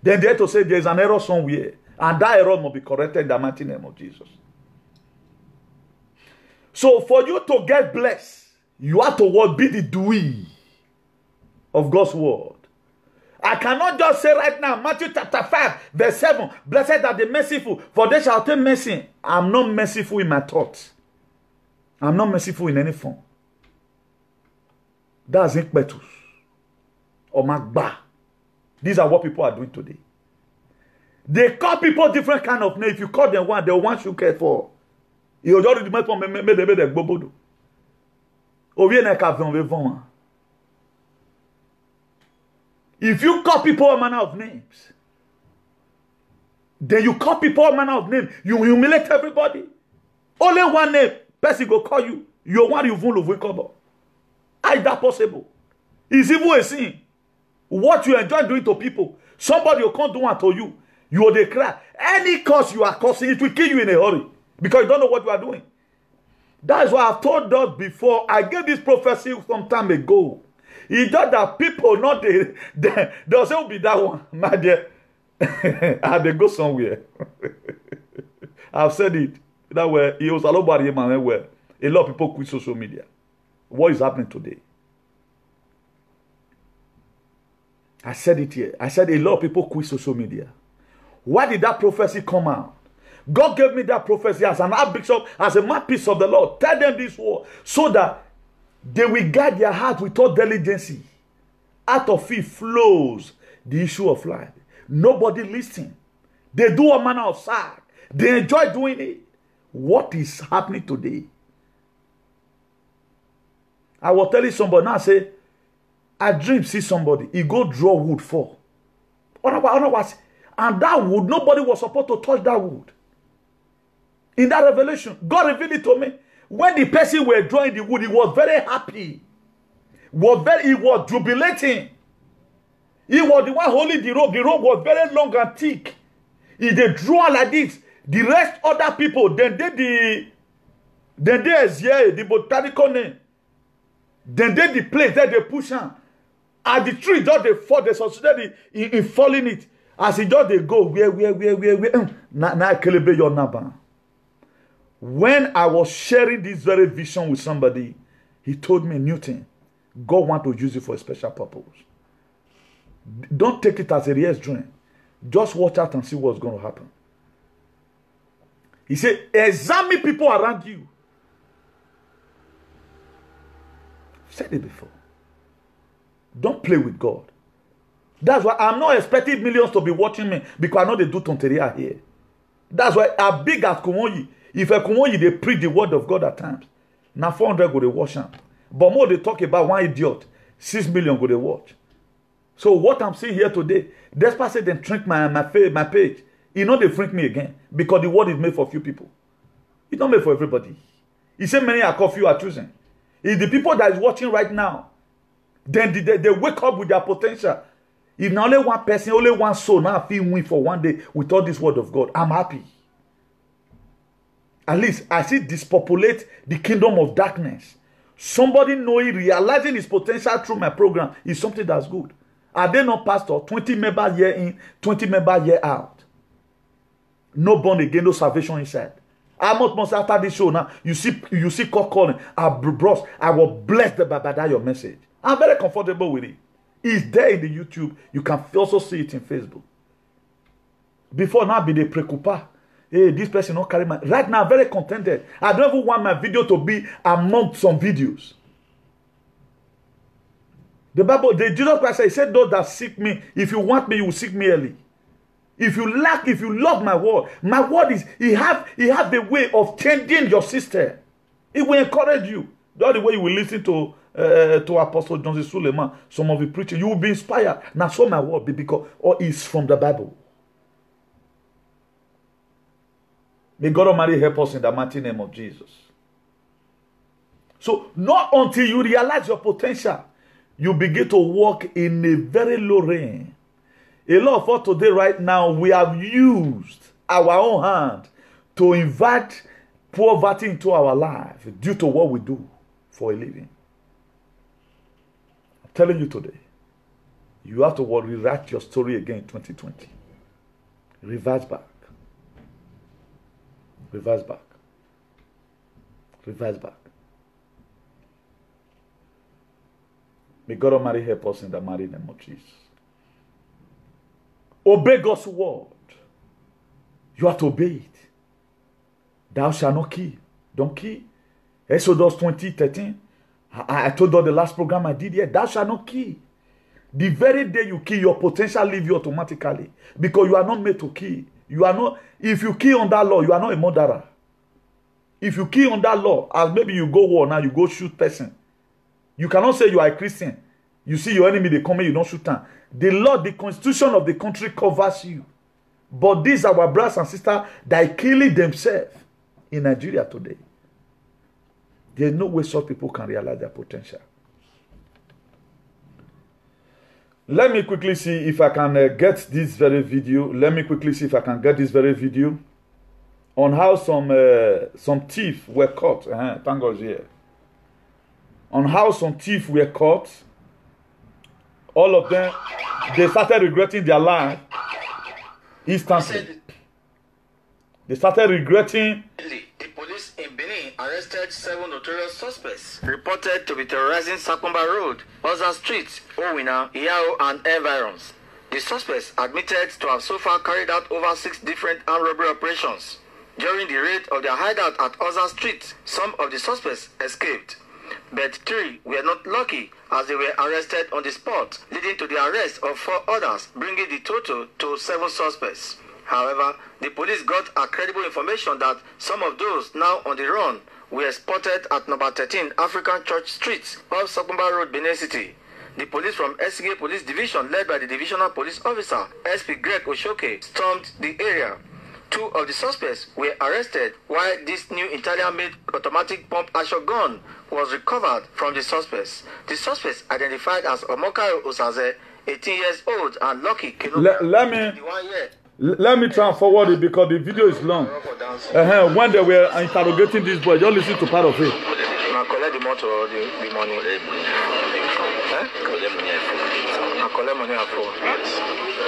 Then they have to say there is an error somewhere. And that error must be corrected in the mighty name of Jesus. So for you to get blessed, you have to be the doer of God's word. I cannot just say right now, Matthew chapter 5, verse 7, blessed are the merciful, for they shall obtain mercy. I'm not merciful in my thoughts. I'm not merciful in any form. That's impetus or magba. These are what people are doing today. They call people different kind of name. If you call them one, the one you care for. You already met for me the bobodo. If you call people a manner of names, then you call people a manner of names, you humiliate everybody. Only one name, person go call you. You want you vulnerable cover. How is that possible? It's even a sin. What you enjoy doing to people, somebody will come do one to you. You will declare any cause you are causing, it will kill you in a hurry because you don't know what you are doing. That's why I've told us before. I gave this prophecy some time ago. It's just that people not they'll say will be that one, my dear. And they go somewhere. I've said it that way. It was a lot of man where a lot of people quit social media. What is happening today? I said it here. I said a lot of people quit social media. Why did that prophecy come out? God gave me that prophecy as an archbishop, as a mouthpiece of the Lord. Tell them this word so that they will guide their heart with all diligence. Out of it flows the issue of life. Nobody listens. They do a manner of side. They enjoy doing it. What is happening today? I was telling somebody now, I say, I dream, see somebody, he go draw wood for. Otherwise, and that wood, nobody was supposed to touch that wood. In that revelation, God revealed it to me. When the person were drawing the wood, he was very happy. He was jubilating. He was the one holding the rope. The rope was very long and thick. If they draw like this, the rest other people, then they the botanical name. Then they the place that they push on. And the tree just they fall, they succeeded in falling it. As he just they go, where. Now celebrate your number. When I was sharing this very vision with somebody, he told me, Newton, God want to use it for a special purpose. Don't take it as a real dream. Just watch out and see what's going to happen. He said, examine people around you. I've said it before. Don't play with God. That's why I'm not expecting millions to be watching me because I know they do tonteria here. That's why I'm big as Kumonyi. If a Kumonyi, they preach the word of God at times. Now 400 go they watch them. But more they talk about one idiot, 6 million go they watch. So what I'm saying here today, despite say they shrink my page, you know they shrink me again because the word is made for few people. It's not made for everybody. He said many are called, few are choosing. It's the people that is watching right now. Then they wake up with their potential. If now only one person, only one soul now feel win for one day with all this word of God, I'm happy. At least I see dispopulate the kingdom of darkness. Somebody knowing, realizing his potential through my program is something that's good. Are they not pastor? 20 members year in, 20 members year out. No born again, no salvation inside. How much months after this show now, you see God calling, bros, I will bless by that your message. I'm very comfortable with it. It's there in the YouTube. You can also see it in Facebook. Before now, be the preoccupar. Hey, this person not carry my... Right now, I'm very contented. I don't even want my video to be among some videos. The Bible, the Jesus Christ said, he said, those that seek me, if you want me, you will seek me early. If you love my word is, he have the way of changing your system. It will encourage you. That's the way you will listen to Apostle John Suleiman, some of the preaching. You will be inspired. Now, so my word be because it's from the Bible. May God Almighty help us in the mighty name of Jesus. So not until you realize your potential, you begin to walk in a very low range. A lot of us today, right now, we have used our own hand to invite poverty into our life due to what we do for a living. I'm telling you today, you have to rewrite your story again in 2020. Reverse back. Reverse back. Reverse back. May God Almighty help us in the mighty name of Jesus. Obey God's word. You have to obey it. Thou shalt not kill. Don't kill. Exodus 20:13. I told you the last program I did here. Thou shalt not kill. The very day you kill, your potential leave you automatically. Because you are not made to kill. You are not. If you kill on that law, you are not a murderer. If you kill on that law, as maybe you go war now, you go shoot person. You cannot say you are a Christian. You see your enemy, they come in, you don't shoot them. The law, the constitution of the country covers you. But these are our brothers and sisters that are killing themselves in Nigeria today. There's no way such people can realize their potential. Let me quickly see if I can get this very video. Let me quickly see if I can get this very video on how some thieves were caught. Thank God here. On how some thieves were caught. All of them, they started regretting their life instantly. They started regretting. The police in Benin arrested 7 notorious suspects reported to be terrorizing Sakumba Road, Oza Street, Owina, Iao, and environs. The suspects admitted to have so far carried out over 6 different armed robbery operations. During the raid of their hideout at Oza Street, some of the suspects escaped. But 3 were not lucky as they were arrested on the spot, leading to the arrest of 4 others, bringing the total to 7 suspects. However, the police got a credible information that some of those now on the run were spotted at number 13 African Church Street off Sakumba Road, Benin City. The police from SCA Police Division, led by the Divisional Police Officer, SP Greg Oshoke, stormed the area. 2 of the suspects were arrested, while this new Italian-made automatic pump action gun was recovered from the suspects. The suspects identified as Omokayo Osaze, 18 years old, and Lucky Kenobi, 21 years. Let me try and forward it because the video is long. When they were interrogating this boy, just listen to part of it. Now collect the motor or the money. Collect money and phone. Yes.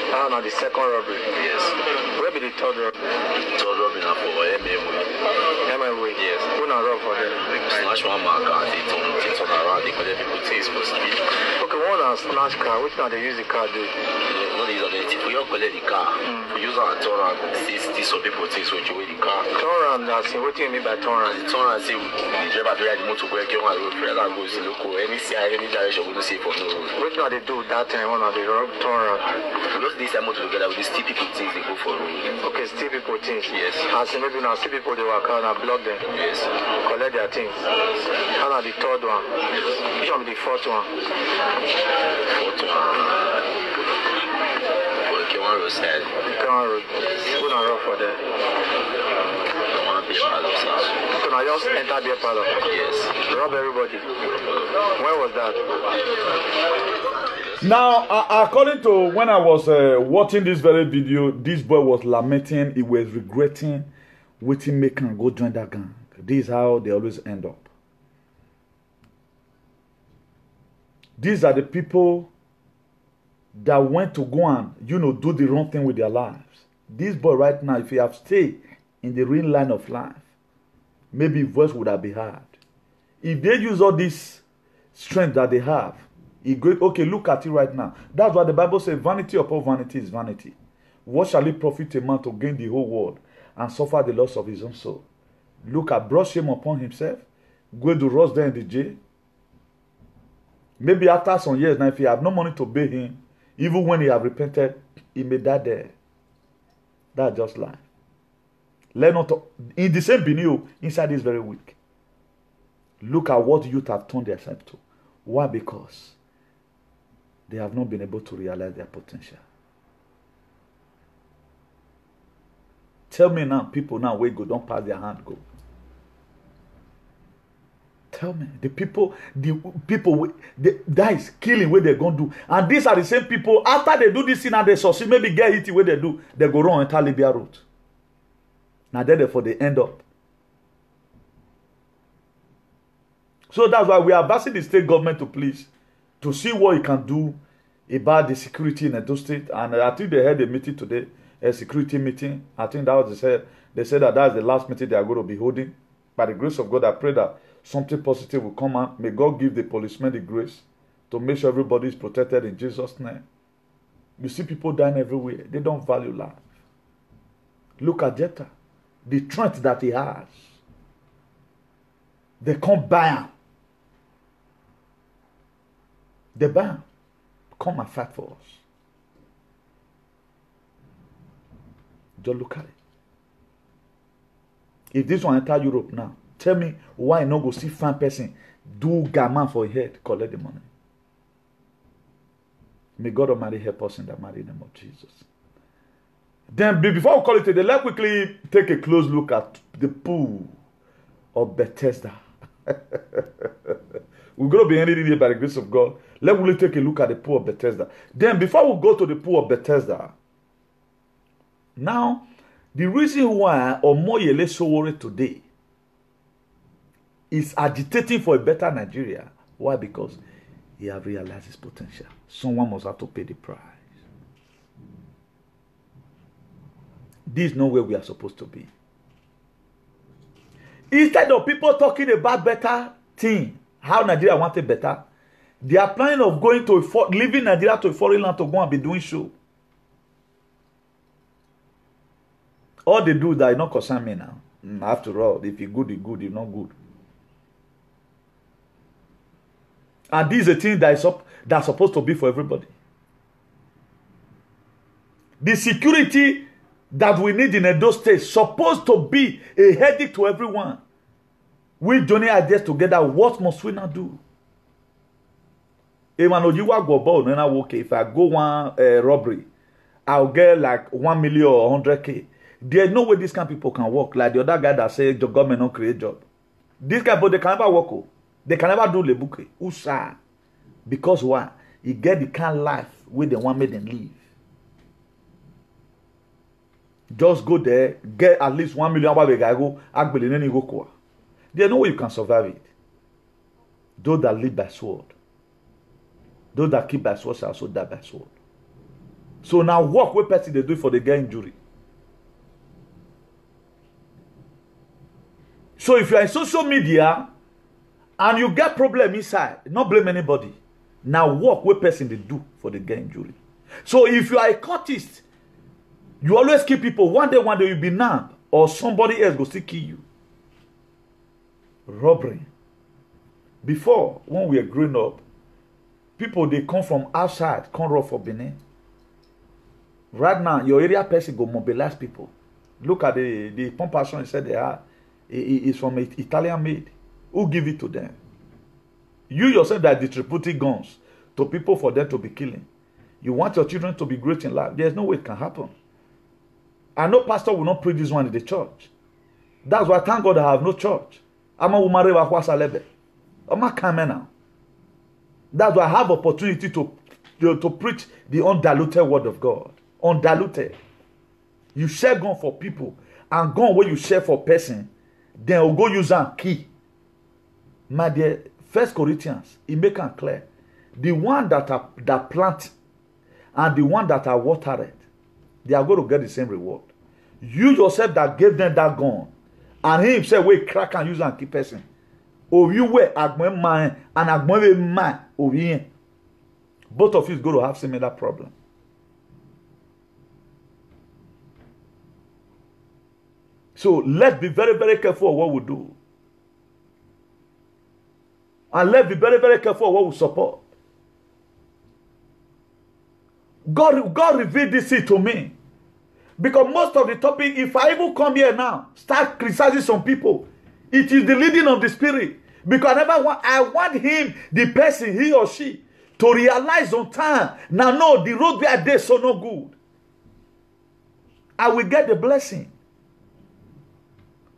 Now the second robbery. Yes. Where be the third robbery? Third robbery now for MMA. Yes. Who now rob for them? Snatch one marker. They turn around. They collect people things for street. Okay, one now snatch car. Which now they use the car do? No, they use identity. We all collect the car. We use our turn around. See some people things which you with the car. Turn around. That's what do you mean by turn around? The turn around. See the driver drive the motor go get on the road. Prayer that goes local. Any CI, any direction we don't see for no road. What now they do that time? One of the turn around. Because this time together with the still people things they go for road. Okay, still people things. Yes. As maybe now still people they work out and block them. Yes. Collect their things. And now the third one. Which one be the fourth one? Fourth one. For the K1 road side. K1 road. Who now road for there? So now just enter beer parlor. Yes. Rob everybody. When was that? Now, according to when I was watching this very video, this boy was lamenting, he was regretting waiting make and go join that gang. This is how they always end up. These are the people that went to go and, do the wrong thing with their lives. This boy right now, if he have stayed in the real line of life, maybe his voice would have been heard. If they use all this strength that they have, he go, okay, look at it right now. That's why the Bible says, vanity upon vanity is vanity. What shall it profit a man to gain the whole world and suffer the loss of his own soul? Look at, brought shame upon himself, go to rust there in the jail. Maybe after some years now, if he have no money to pay him, even when he have repented, he may die there. That's just life. Let not talk. In the same Benin, inside this very week. Look at what youth have turned themselves to. Why? Because they have not been able to realize their potential. Tell me now, people now, where go, don't pass their hand, go. Tell me, the people that is killing where they're going to do. And these are the same people, after they do this thing and they succeed, maybe get it where they do, they go wrong enter Libya route. Now therefore they end up. So that's why we are asking the state government to please, to see what it can do about the security in Edo State. And I think they had a meeting today, a security meeting. I think that was they said that that's the last meeting they are going to be holding. By the grace of God, I pray that something positive will come out. May God give the policemen the grace to make sure everybody is protected in Jesus' name. You see people dying everywhere. They don't value life. Look at Jephthah. The strength that he has. They can't buy him. They buy him. Come and fight for us. Just look at it. If this one enter Europe now, tell me why not go see fan person do gaman for his head, collect the money. May God Almighty help us in the mighty name of Jesus. Then before we call it today, let's quickly take a close look at the pool of Bethesda. We're going to be ending here by the grace of God. Let's really take a look at the pool of Bethesda. Then before we go to the pool of Bethesda, now, the reason why Omoyele Sowore today is agitating for a better Nigeria, why? Because he has realized his potential. Someone must have to pay the price. This is not where we are supposed to be. Instead of people talking about better thing, how Nigeria wanted better, they are planning of going to leaving Nigeria to a foreign land to go and be doing show. All they do that is not concern me now. After all, if you're good, you're good. If not good. And this is a thing that's supposed to be for everybody. The security that we need in Edo State is supposed to be a headache to everyone. We joining ideas together. What must we not do? If I go one robbery, I'll get like 1 million or 100K. There's no way these kind of people can work. Like the other guy that says the government don't create job. These kind of people, they can never work. They can never do lebuke. Usa. Because why? You get the kind of life where they want me to live. Just go there, get at least 1 million. There's no way you can survive it. Those that live by sword. Those that keep by sword shall also die by sword. So now work with person they do it for the get injury. So if you are in social media and you get problem inside, not blame anybody. Now work with person they do for the get injury. So if you are a cultist, you always kill people. One day you'll be nabbed or somebody else go still kill you. Robbery. Before, when we were growing up, people they come from outside, come rob for Benin. Right now, your area person go mobilize people. Look at the pump action he said they are. It's from an Italian made. Who give it to them? You yourself that distributing guns to people for them to be killing. You want your children to be great in life. There's no way it can happen. I know pastor will not preach this one in the church. That's why thank God I have no church. I'm a woman. I'm a coming now. That's why I have opportunity to preach the undiluted word of God. Undiluted. You share gun for people, and gun where you share for person, then we'll go use and key. My dear, 1 Corinthians, it make it clear. The one that plant and the one that are watered, they are going to get the same reward. You yourself that gave them that gun, and he himself will crack and use and keep person. Or you were agmon man and agmon man over here. Both of you is going to have similar problem. So let's be very, very careful of what we do. And let's be very, very careful of what we support. God revealed this to me. Because most of the topic, if I even come here now, start criticizing some people, it is the leading of the Spirit. Because I want him, the person, he or she, to realize on time. Now, no, the road we are there so no good. I will get the blessing.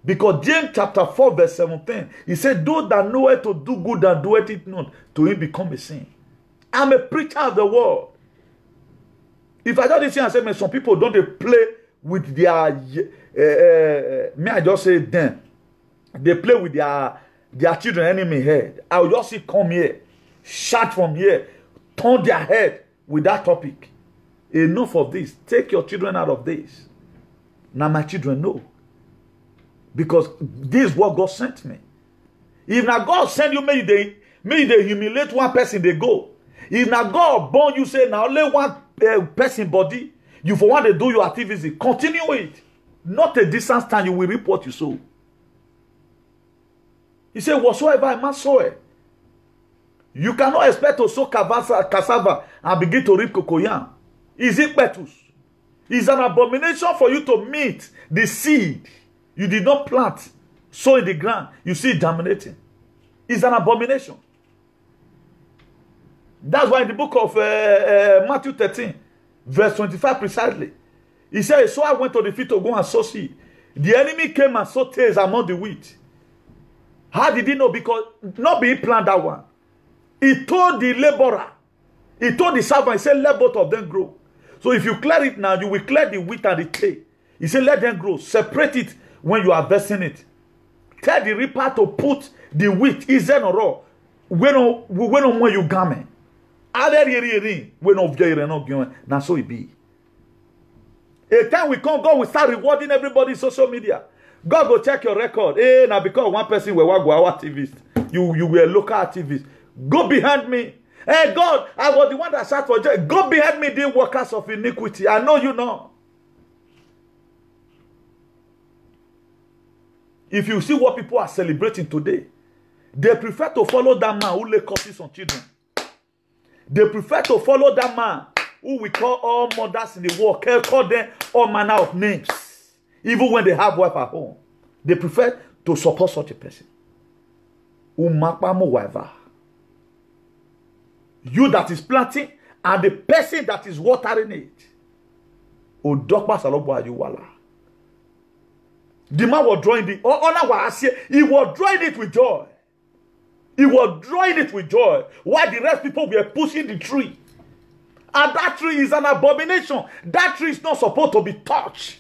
Because James chapter 4 verse 17, he said, those that know it to do good and doeth it not, to him become a sin. I'm a preacher of the word. If I just say and say, man, some people don't they play with their, may I just say them, they play with their children enemy head. I will just see come here, shout from here, turn their head with that topic. Enough of this. Take your children out of this. Now my children know. Because this is what God sent me. If now God send you, may they humiliate one person, they go. If now God born you, say now only one person body, you for want to do your activity, continue it. Not a distance time, you will reap what you sow. He said, whatsoever I must sow it. You cannot expect to sow cassava and begin to reap cocoyam. Is it betus? It's an abomination for you to meet the seed you did not plant, sow in the ground. You see it germinating. It's an abomination. That's why in the book of Matthew 13, verse 25 precisely, he said, so I went to the field to go and sow seed. The enemy came and sowed tares among the wheat. How did he know? Because not being planted that one. He told the laborer, he told the servant, he said, let both of them grow. So if you clear it now, you will clear the wheat and the tare. He said, let them grow. Separate it when you are harvesting it. Tell the reaper to put the wheat, is there no raw? When you game. Now so it be. A time we come, God will start rewarding everybody in social media. God will check your record. Hey, now because one person were our activist, you were a local activist. Go behind me. Hey God, I was the one that sat for jail. Go behind me, the workers of iniquity. I know you know. If you see what people are celebrating today, they prefer to follow that man who lay curses on children. They prefer to follow that man who we call all mothers in the world, call them all manner of names, even when they have wife at home. They prefer to support such a person. You that is planting and the person that is watering it. The man was drawing he was drawing it with joy. He was drawing it with joy. While the rest people were pushing the tree. And that tree is an abomination. That tree is not supposed to be touched.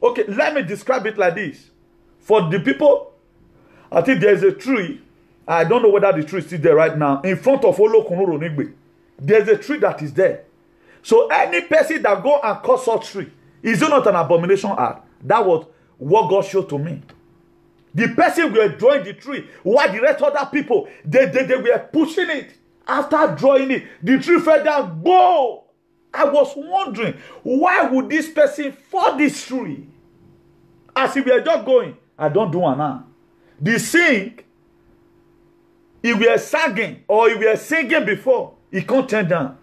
Okay, let me describe it like this. For the people, I think there is a tree. I don't know whether the tree is still there right now. In front of Olokunuro. There's a tree that is there. So any person that go and cut such tree, is it not an abomination act? That was what God showed to me. The person were drawing the tree, while the rest of other people, they were pushing it. After drawing it, the tree fell down. Go! I was wondering, why would this person fall this tree? As if we are just going, I don't do one now. The sing, if we are singing, or if we are singing before, he can't turn down.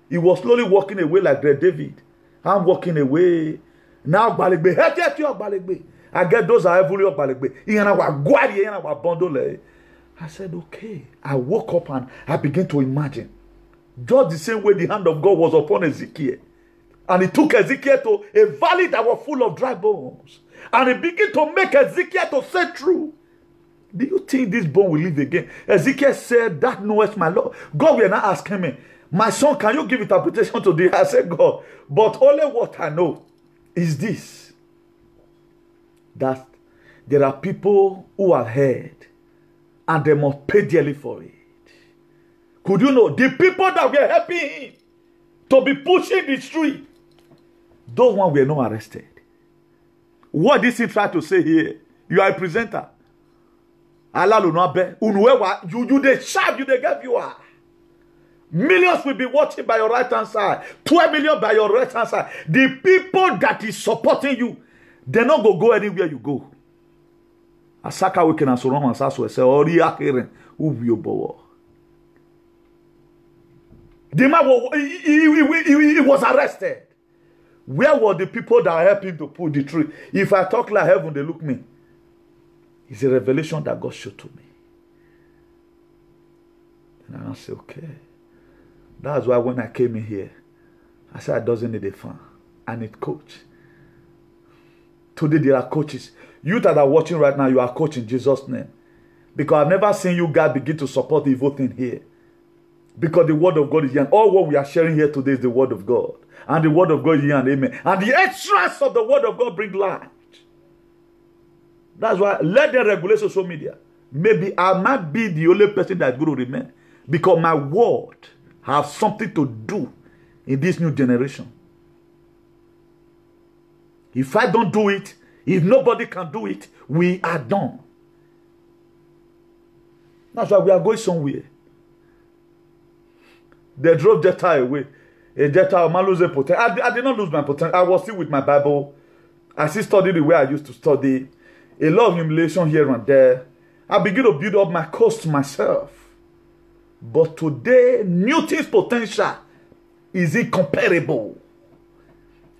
He was slowly walking away like Great David. I'm walking away. Now, I get those are heavily up. I said, okay. I woke up and I began to imagine. Just the same way the hand of God was upon Ezekiel. And he took Ezekiel to a valley that was full of dry bones. And he began to make Ezekiel to say true. Do you think this bone will live again? Ezekiel said, that knoweth my Lord. God will not ask him, my son, can you give interpretation to this? I said, God, but only what I know is this. That there are people who have heard and they must pay dearly for it. Could you know the people that were helping him to be pushing the street, those ones were not arrested. What did he try to say here? You are a presenter. You they shout, you they get you are. Millions will be watching by your right hand side. 12 million by your right hand side. The people that is supporting you, they're not going to go anywhere you go. Asaka we can answer Romans as say ori akere ubiyobo. The man he was arrested. Where were the people that helped him to pull the tree? If I talk like heaven, they look me. It's a revelation that God showed to me. And I say, okay. That's why when I came in here, I said I doesn't need a fan. I need coach. Today there are coaches. You that are watching right now, you are coached in Jesus' name. Because I've never seen you guys begin to support the evil thing here. Because the word of God is here. And all what we are sharing here today is the word of God. And the word of God is here and amen. And the extras of the word of God bring light. That's why let them regulate social media. Maybe I might be the only person that's going to remain. Because my word has something to do in this new generation. If I don't do it, if nobody can do it, we are done. That's why we are going somewhere. They drove Jetta away. A Jetta man lose a potential. I did not lose my potential. I was still with my Bible. I still studied the way I used to study. A lot of humiliation here and there. I begin to build up my cost myself. But today, Newton's potential is incomparable.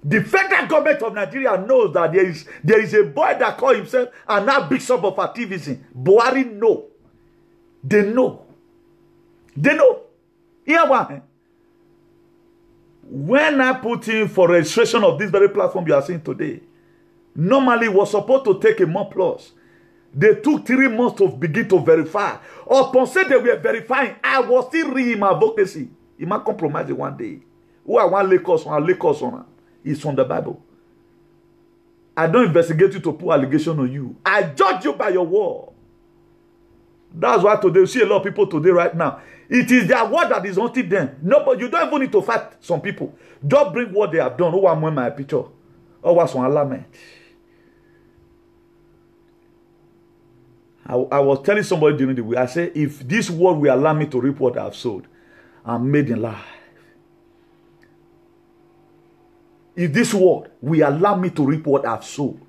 The federal government of Nigeria knows that there is a boy that calls himself an archbishop of activism. Buhari know. They know. They know. Here one. When I put in for registration of this very platform you are seeing today, normally it was supposed to take a month plus. They took 3 months to begin to verify. Upon say they were verifying, I was still reading my advocacy. It might compromise it one day. Who I want Lagos on it's from the Bible. I don't investigate you to put allegation on you. I judge you by your word. That's why today you see a lot of people today right now. It is their word that is haunting them. No, but you don't even need to fight some people. Just bring what they have done. Oh, I'm wearing my picture. Oh, what's on alarm? I was telling somebody during the week, I said, if this word will allow me to reap what I have sowed, I'm made in life. If this word will allow me to reap what I have sowed,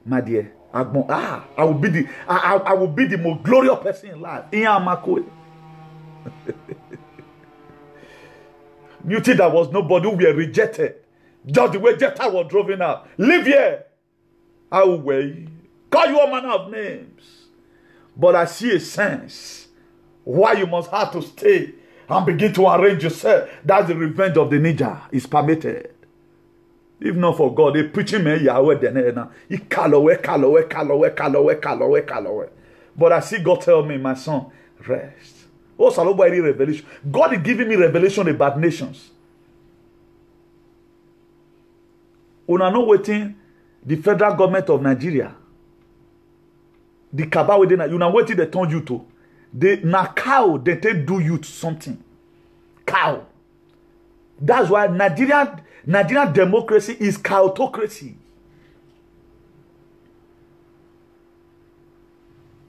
my dear, I will be the most glorious person in life. You think that was nobody who were rejected. Just the way Jetta was driven out. Live here. I will wait. Call you all manner of names. But I see a sense why you must have to stay and begin to arrange yourself. That's the revenge of the ninja. Is permitted. If not for God, they preaching me Yahweh then he calowe. But I see God tell me, my son, rest. Oh, Salobari revelation. God is giving me revelation about nations. Una no waiting the federal government of Nigeria. The cabal within you now waiting they turn you to. They na cow they do you to something. Cow. That's why Nigerian democracy is cowtocracy.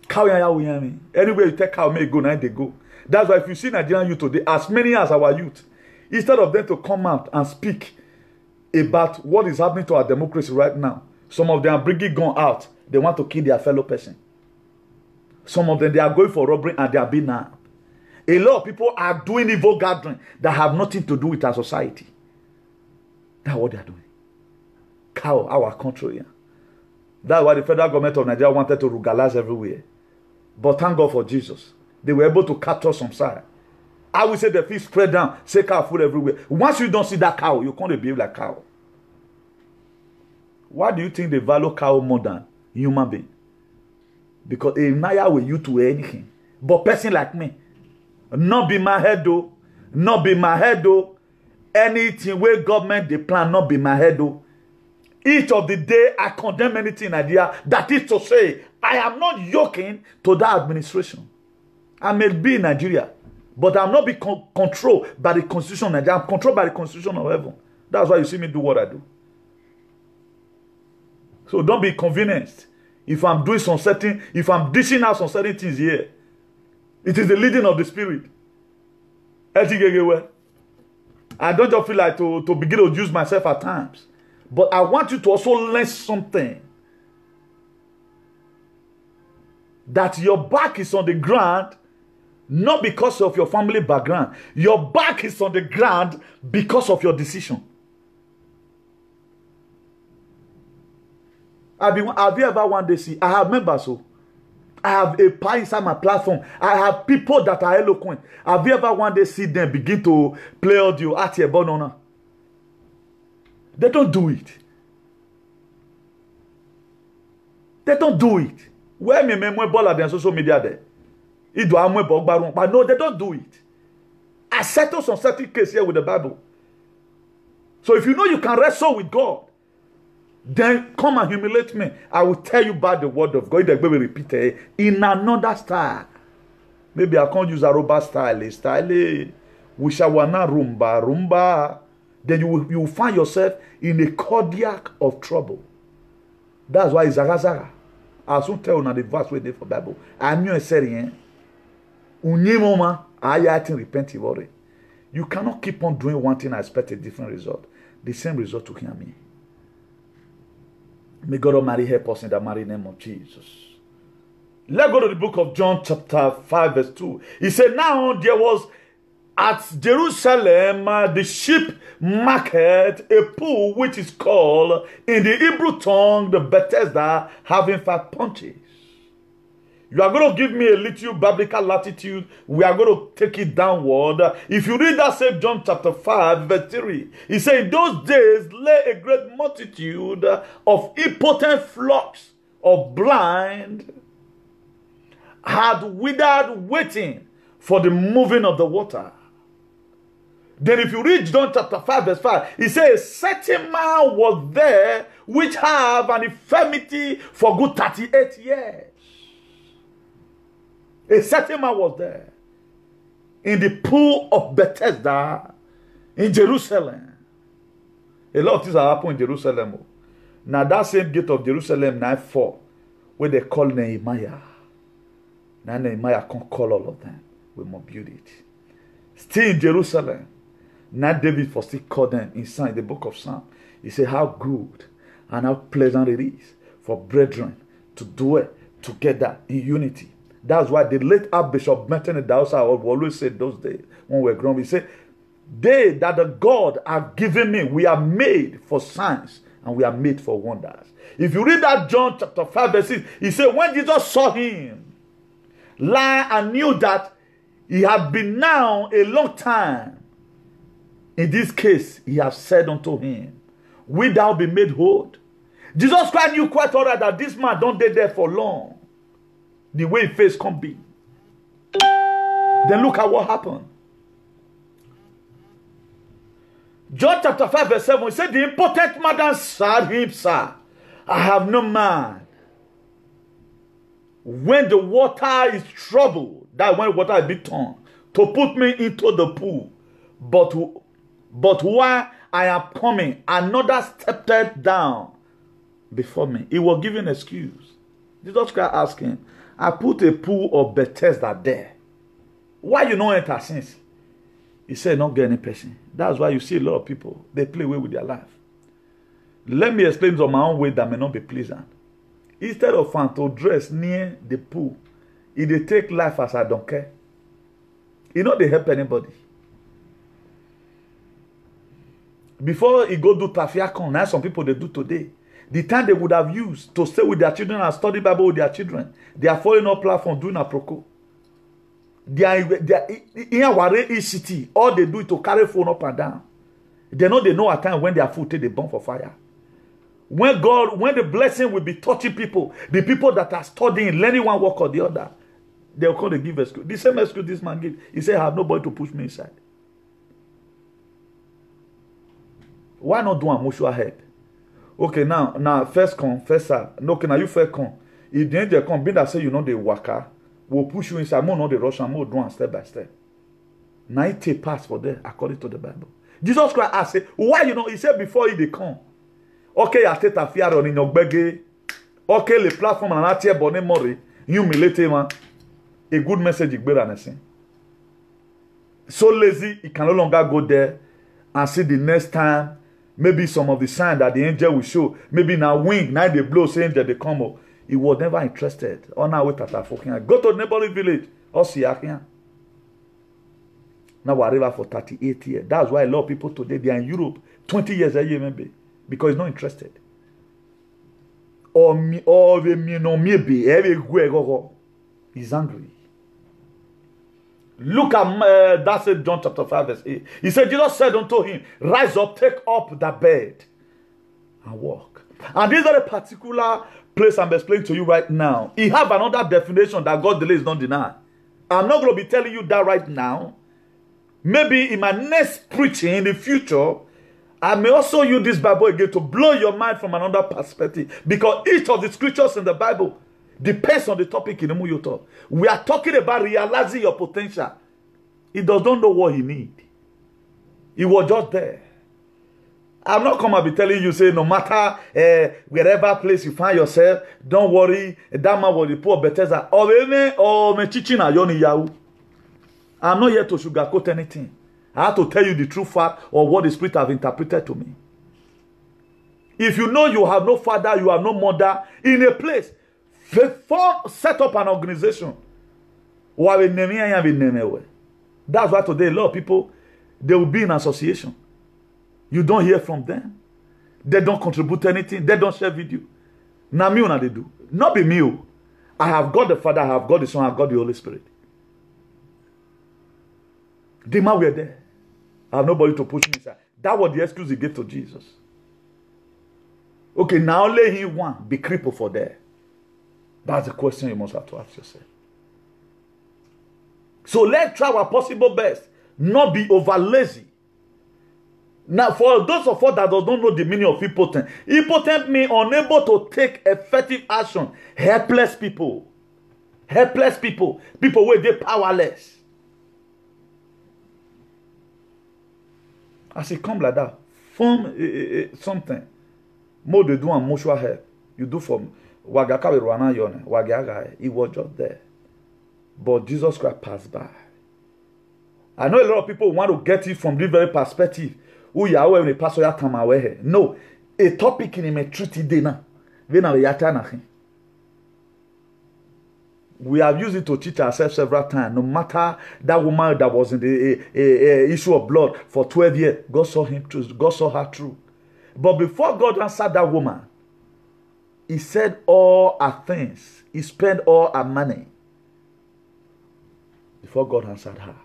Cow anywhere you take cow may go, now they go. That's why if you see Nigerian youth today, as many as our youth, instead of them to come out and speak about what is happening to our democracy right now, some of them are bringing gun out. They want to kill their fellow person. Some of them, they are going for robbery and they are being armed. A lot of people are doing evil gathering that have nothing to do with our society. That's what they are doing. Cow our country. Yeah. That's why the federal government of Nigeria wanted to rugalize everywhere. But thank God for Jesus. They were able to capture some side. I will say the fish spread down, say cow food everywhere. Once you don't see that cow, you can't behave like cow. Why do you think they value cow more than human being? Because a Naya will you to anything. But person like me, not be my head though. Not be my head though. Anything where government they plan, not be my head though. Each of the day I condemn anything in Nigeria. That is to say, I am not yoking to that administration. I may be in Nigeria, but I'm not be controlled by the constitution of Nigeria. I'm controlled by the constitution of heaven. That's why you see me do what I do. So don't be convenienced. If I'm doing some certain, if I'm dishing out some certain things here, it is the leading of the Spirit. I don't just feel like to begin to use myself at times. But I want you to also learn something. That your back is on the ground, not because of your family background. Your back is on the ground because of your decision. Have you ever one day see? I have members, so I have a pie inside my platform. I have people that are eloquent. Have you ever one day see them begin to play audio at your banana? They don't do it. They don't do it. Where me ball than social media there. But no, they don't do it. I settle some certain case here with the Bible. So if you know you can wrestle with God, then come and humiliate me. I will tell you about the word of God. They will repeat it in another style. Maybe I can't use a robot style. We shall wanna rumba. Then you will find yourself in a cardiac of trouble. That's why it's Zaga. I soon tell you the verse where they for Bible. I knew a saying. Unyimoma, I think repent worry. You cannot keep on doing one thing and expect a different result. The same result to hear me. May God Almighty help us in the mighty name of Jesus. Let's go to the book of John chapter 5 verse 2. He said, now there was at Jerusalem the sheep market a pool which is called in the Hebrew tongue the Bethesda, having 5 punches. You are going to give me a little biblical latitude. We are going to take it downward. If you read that same John chapter 5 verse 3, he said, in those days lay a great multitude of impotent flocks of blind had withered waiting for the moving of the water. Then if you read John chapter 5 verse 5, he says, a certain man was there which have an infirmity for good 38 years. A certain man was there in the pool of Bethesda in Jerusalem. A lot of things are happening in Jerusalem. Now that same gate of Jerusalem now fall where they call Nehemiah. Now Nehemiah can't call all of them. We must build it. Still in Jerusalem. Now David for still call them inside the book of Psalms. He said how good and how pleasant it is for brethren to dwell together in unity. That's why the late Archbishop Merton Idahosa always said those days when we were growing, he said, they that the God have given me, we are made for signs and we are made for wonders. If you read that John chapter 5 verse 6, he said, when Jesus saw him lie and knew that he had been now a long time, in this case, he has said unto him, will thou be made whole? Jesus Christ knew quite all right that this man don't stay there for long. The way his face can be. Then look at what happened. John chapter 5 verse 7, he said, the impotent man answered him, sir, I have no man. When the water is troubled, that when the water is been turned, to put me into the pool. But while I am coming, another stepped down before me. He was giving an excuse. Jesus Christ asked him, I put a pool of Bethesda there. Why you not enter since? He said, not get any person. That's why you see a lot of people, they play away with their life. Let me explain on my own way that may not be pleasant. Instead of fun to dress near the pool, if they take life as I don't care, you know they help anybody. Before he go do tafiakon, now some people they do today. The time they would have used to stay with their children and study Bible with their children, they are following up platform doing a proco. They are in a city. All they do is to carry phone up and down. They know a time when their food take the burn for fire. When the blessing will be touching people, the people that are studying, learning one work or the other, they'll come to give excuse. The same excuse this man gave. He said, I have nobody to push me inside. Why not do a mutual help? Okay, now first come, first serve. No, okay, now you first come. If the angel come, being that say you know the worker, will push you inside. More know the rush and more do one step by step. Now it take pass for them according to the Bible. Jesus Christ asked, why you know? He said before he they come. Okay, I take a fear on in your baggy. Okay, the platform and I bonnet mori. Humiliate man. A good message is better than anything. So lazy, he can no longer go there and see the next time. Maybe some of the sign that the angel will show. Maybe now wing, now they blow, say angel they come up. He was never interested. On our way to Tafokia. Go to neighboring village. Or Siakia. Now whatever for 38 years. That's why a lot of people today, they are in Europe. 20 years a year maybe. Because he's not interested. He's angry. Look at that's it, John chapter 5 verse 8. He said, Jesus said unto him, rise up, take up the bed and walk. And this very particular place I'm explaining to you right now, it have another definition that God delays not deny. I'm not going to be telling you that right now. Maybe in my next preaching in the future, I may also use this Bible again to blow your mind from another perspective. Because each of the scriptures in the Bible depends on the topic in the you talk. We are talking about realizing your potential. He does not know what he needs. He was just there. I'm not come and be telling you, say, no matter wherever place you find yourself, don't worry, that man was the poor Bethesda. I'm not here to sugarcoat anything. I have to tell you the true fact or what the Spirit have interpreted to me. If you know you have no father, you have no mother, in a place, set up an organization. That's why today a lot of people, they will be in association. You don't hear from them. They don't contribute anything. They don't share video. Now me what they do. Not be me. I have God the Father, I have God the Son, I have God the Holy Spirit. The man were there. I have nobody to push me inside. That was the excuse he gave to Jesus. Okay, now let him one be crippled for there. That's the question you must have to ask yourself. So let's try our possible best. Not be over lazy. Now, for those of us that don't know the meaning of impotent, impotent means unable to take effective action. Helpless people. Helpless people. People where they're powerless. As it come like that, form something. More they do and mutual help. You do for Wagaka Rwana Yone, Wagaga, he was just there. But Jesus Christ passed by. I know a lot of people want to get it from this very perspective. Who you are when the pastor ya come away. No, a topic in a treaty dinner. We have used it to teach ourselves several times. No matter that woman that was in the issue of blood for 12 years, God saw him through. God saw her through. But before God answered that woman, he said all her things. He spent all her money. Before God answered her.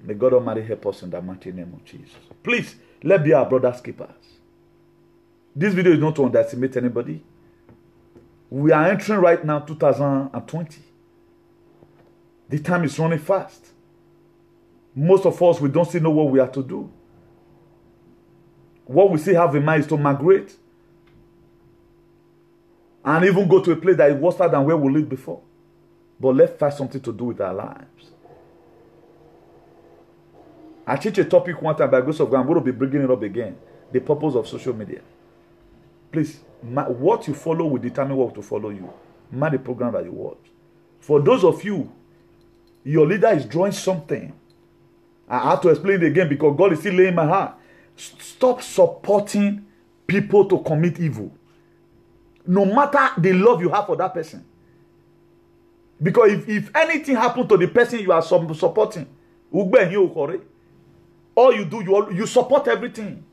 May God Almighty help us in the mighty name of Jesus. Please, let's be our brother's keepers. This video is not to underestimate anybody. We are entering right now 2020. The time is running fast. Most of us, we don't still know what we have to do. What we still have in mind is to migrate. And even go to a place that is worse than where we lived before. But let's find something to do with our lives. I teach a topic one time by grace of God. I'm going to be bringing it up again. The purpose of social media. Please, what you follow will determine what to follow you. Mind the program that you watch. For those of you, your leader is drawing something. I have to explain it again because God is still laying my heart. Stop supporting people to commit evil. No matter the love you have for that person. Because if anything happens to the person you are supporting, all you do, you support everything.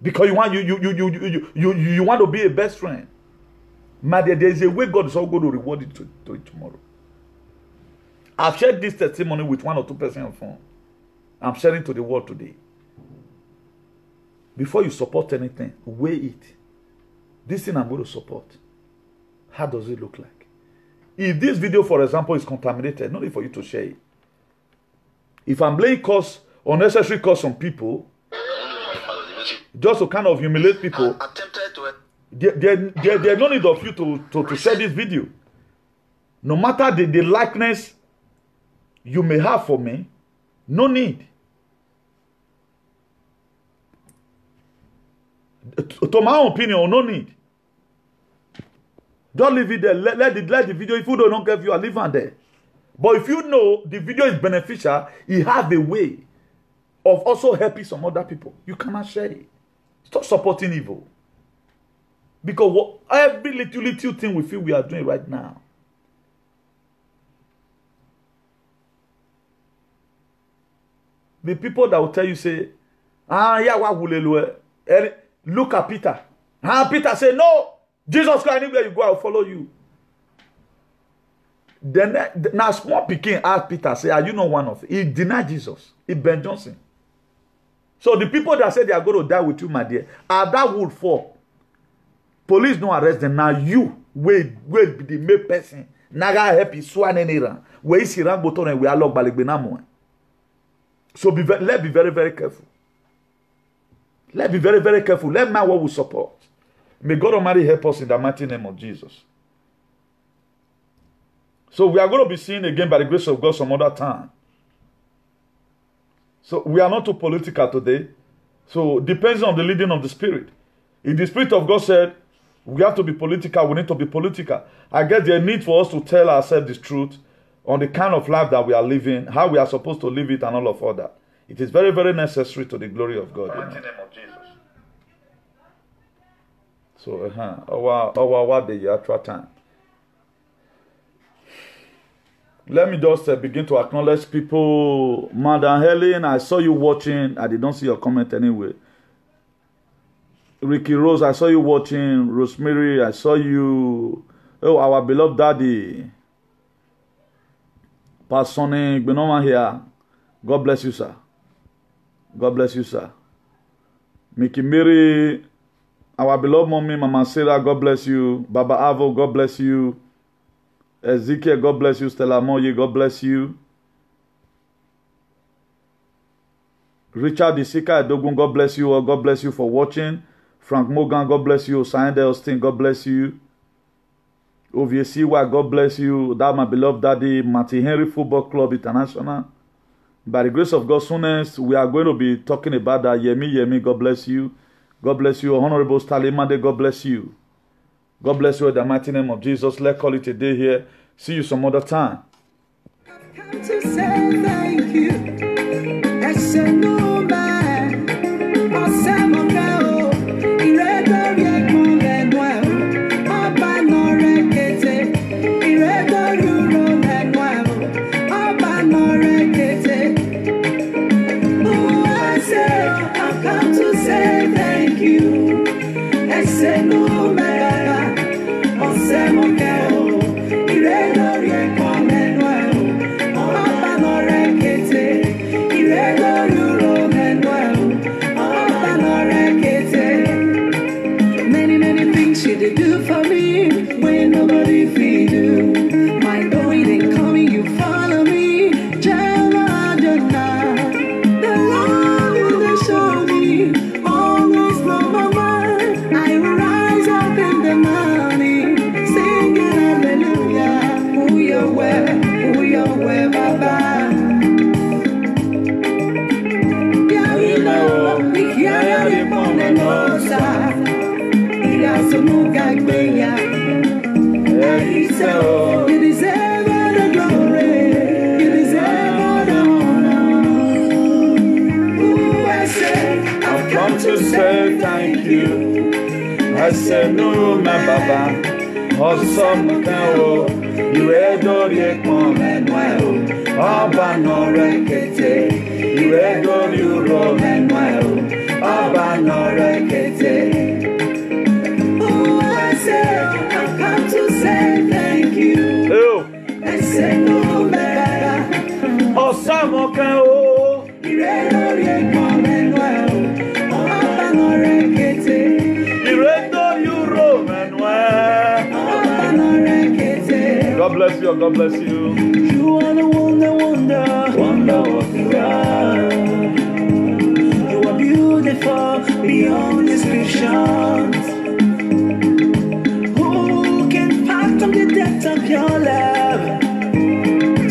Because you want you want to be a best friend. There is a way God is all going to reward you to it tomorrow. I've shared this testimony with 1 or 2 persons on phone. I'm sharing to the world today. Before you support anything, weigh it. This thing I'm going to support. How does it look like? If this video, for example, is contaminated, not for you to share it. If I'm laying unnecessary costs on people, just to kind of humiliate people, there's no need of you to share this video. No matter the likeness you may have for me, no need. To my own opinion, no need. Don't leave it there. Let the video, if you don't get view, I'll leave it there. But if you know the video is beneficial, it has a way of also helping some other people. You cannot share it. Stop supporting evil. Because every little thing we feel we are doing right now. The people that will tell you, say, look at Peter. Peter said, no, Jesus Christ, anywhere you go, I'll follow you. Then now small Pekin asked Peter, say, are you not one of them? He denied Jesus. He Ben Johnson. So the people that said they are going to die with you, my dear, as that would fall, police don't arrest them. Now you will be the main person. Naga help you swan any run. Where is Iran button and we are locked by the. So let's be very, very careful. Let's be very, very careful. Let's mind what we support. May God Almighty help us in the mighty name of Jesus. So we are going to be seeing again by the grace of God some other time. So we are not too political today. So depends on the leading of the Spirit. If the Spirit of God said we have to be political, we need to be political. I guess there's a need for us to tell ourselves the truth on the kind of life that we are living, how we are supposed to live it, and all of that. It is very, very necessary to the glory of God. In the name of Jesus. So, what the actual time. Let me just begin to acknowledge people. Madam Helen, I saw you watching. I did not see your comment anyway. Ricky Rose, I saw you watching. Rosemary, I saw you. Oh, our beloved daddy. Pastor Benoma here. God bless you, sir. God bless you, sir. Mickey Mary, our beloved mommy, Mama Sarah, God bless you. Baba Avo, God bless you. Ezekiel, God bless you. Stella Moye, God bless you. Richard Isika Edogun, God bless you. God bless you for watching. Frank Morgan, God bless you. Signed Elston, God bless you. Oviesiwa, God bless you. That my beloved daddy, Martin Henry Football Club International. By the grace of God, soonest we are going to be talking about that. Yemi, God bless you. God bless you. Honorable Stanley Mande, God bless you. God bless you in the mighty name of Jesus. Let's call it a day here. See you some other time. I've come to say thank you. I said no man. I said no girl. Irregular yekon lenwa. Oba no rekete. Irregular euro lenwa. Oba no rekete. Oh, I said I've come to say thank you. I said no man. Many things you did do for me when nobody feed you. My going and coming, you follow me. Jehovah Adonai, the love you show me always blow my mind. I will rise up in the morning, singing hallelujah. Who you were, Baba. You deserve all the glory. You deserve all the honor. Ooh, I said, I've come to say thank you. I said no, my Baba. Awesome cow. You adore your command. Abba no rekete. You adore your Roman. Abba no rekete. I've come to say thank you. I say no matter. Oh, some okay. Irregular Manuel. Abba no rekete. Irregular Euro Manuel. Abba no rekete. God bless you. God bless you. You are the wonder working God. You are beautiful beyond descriptions. From the depth of your love,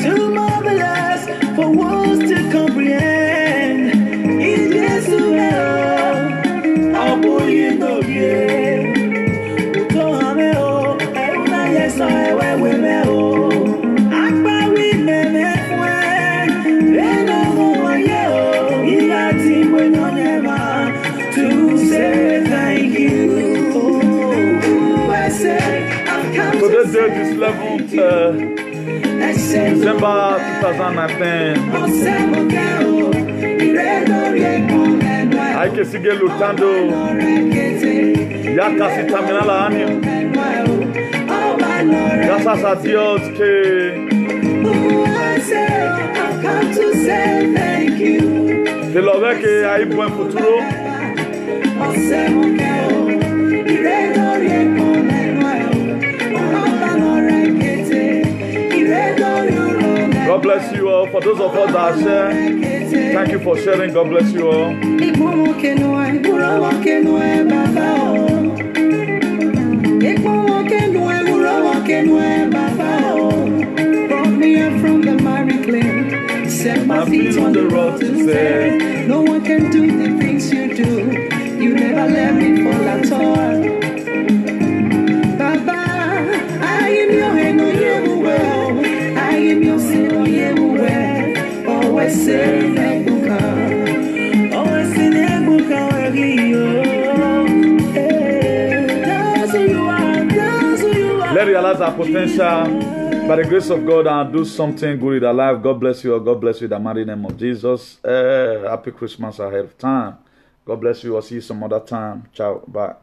too marvelous for words to comprehend. In Jesus' name, I'll put you in the game. Utohame o, euna yeso ewe weme o. Akpa wime mefwe, eno mwaye o. Ilati mwenyo nema to say thank you. Oh, I say. So this day, this 11th December 2019, hay que seguir luchando. Ya casi termina el año. Gracias a Dios que Te lo ve che hai buon futuro. God bless you all. For those of us that share, thank you for sharing. God bless you all. Brought me up from the miry clay, set my feet on the road to stay. No one can do the things you do. You never let me fall at all. Baba, I am your hand on you well. I am your sin on you well. Always saying Ebuka. Always saying Ebuka where you are. Let's realize our potential by the grace of God and do something good in our life. God bless you all. God bless you in the mighty name of Jesus. Happy Christmas ahead of time. God bless you. I'll see you some other time. Ciao. Bye.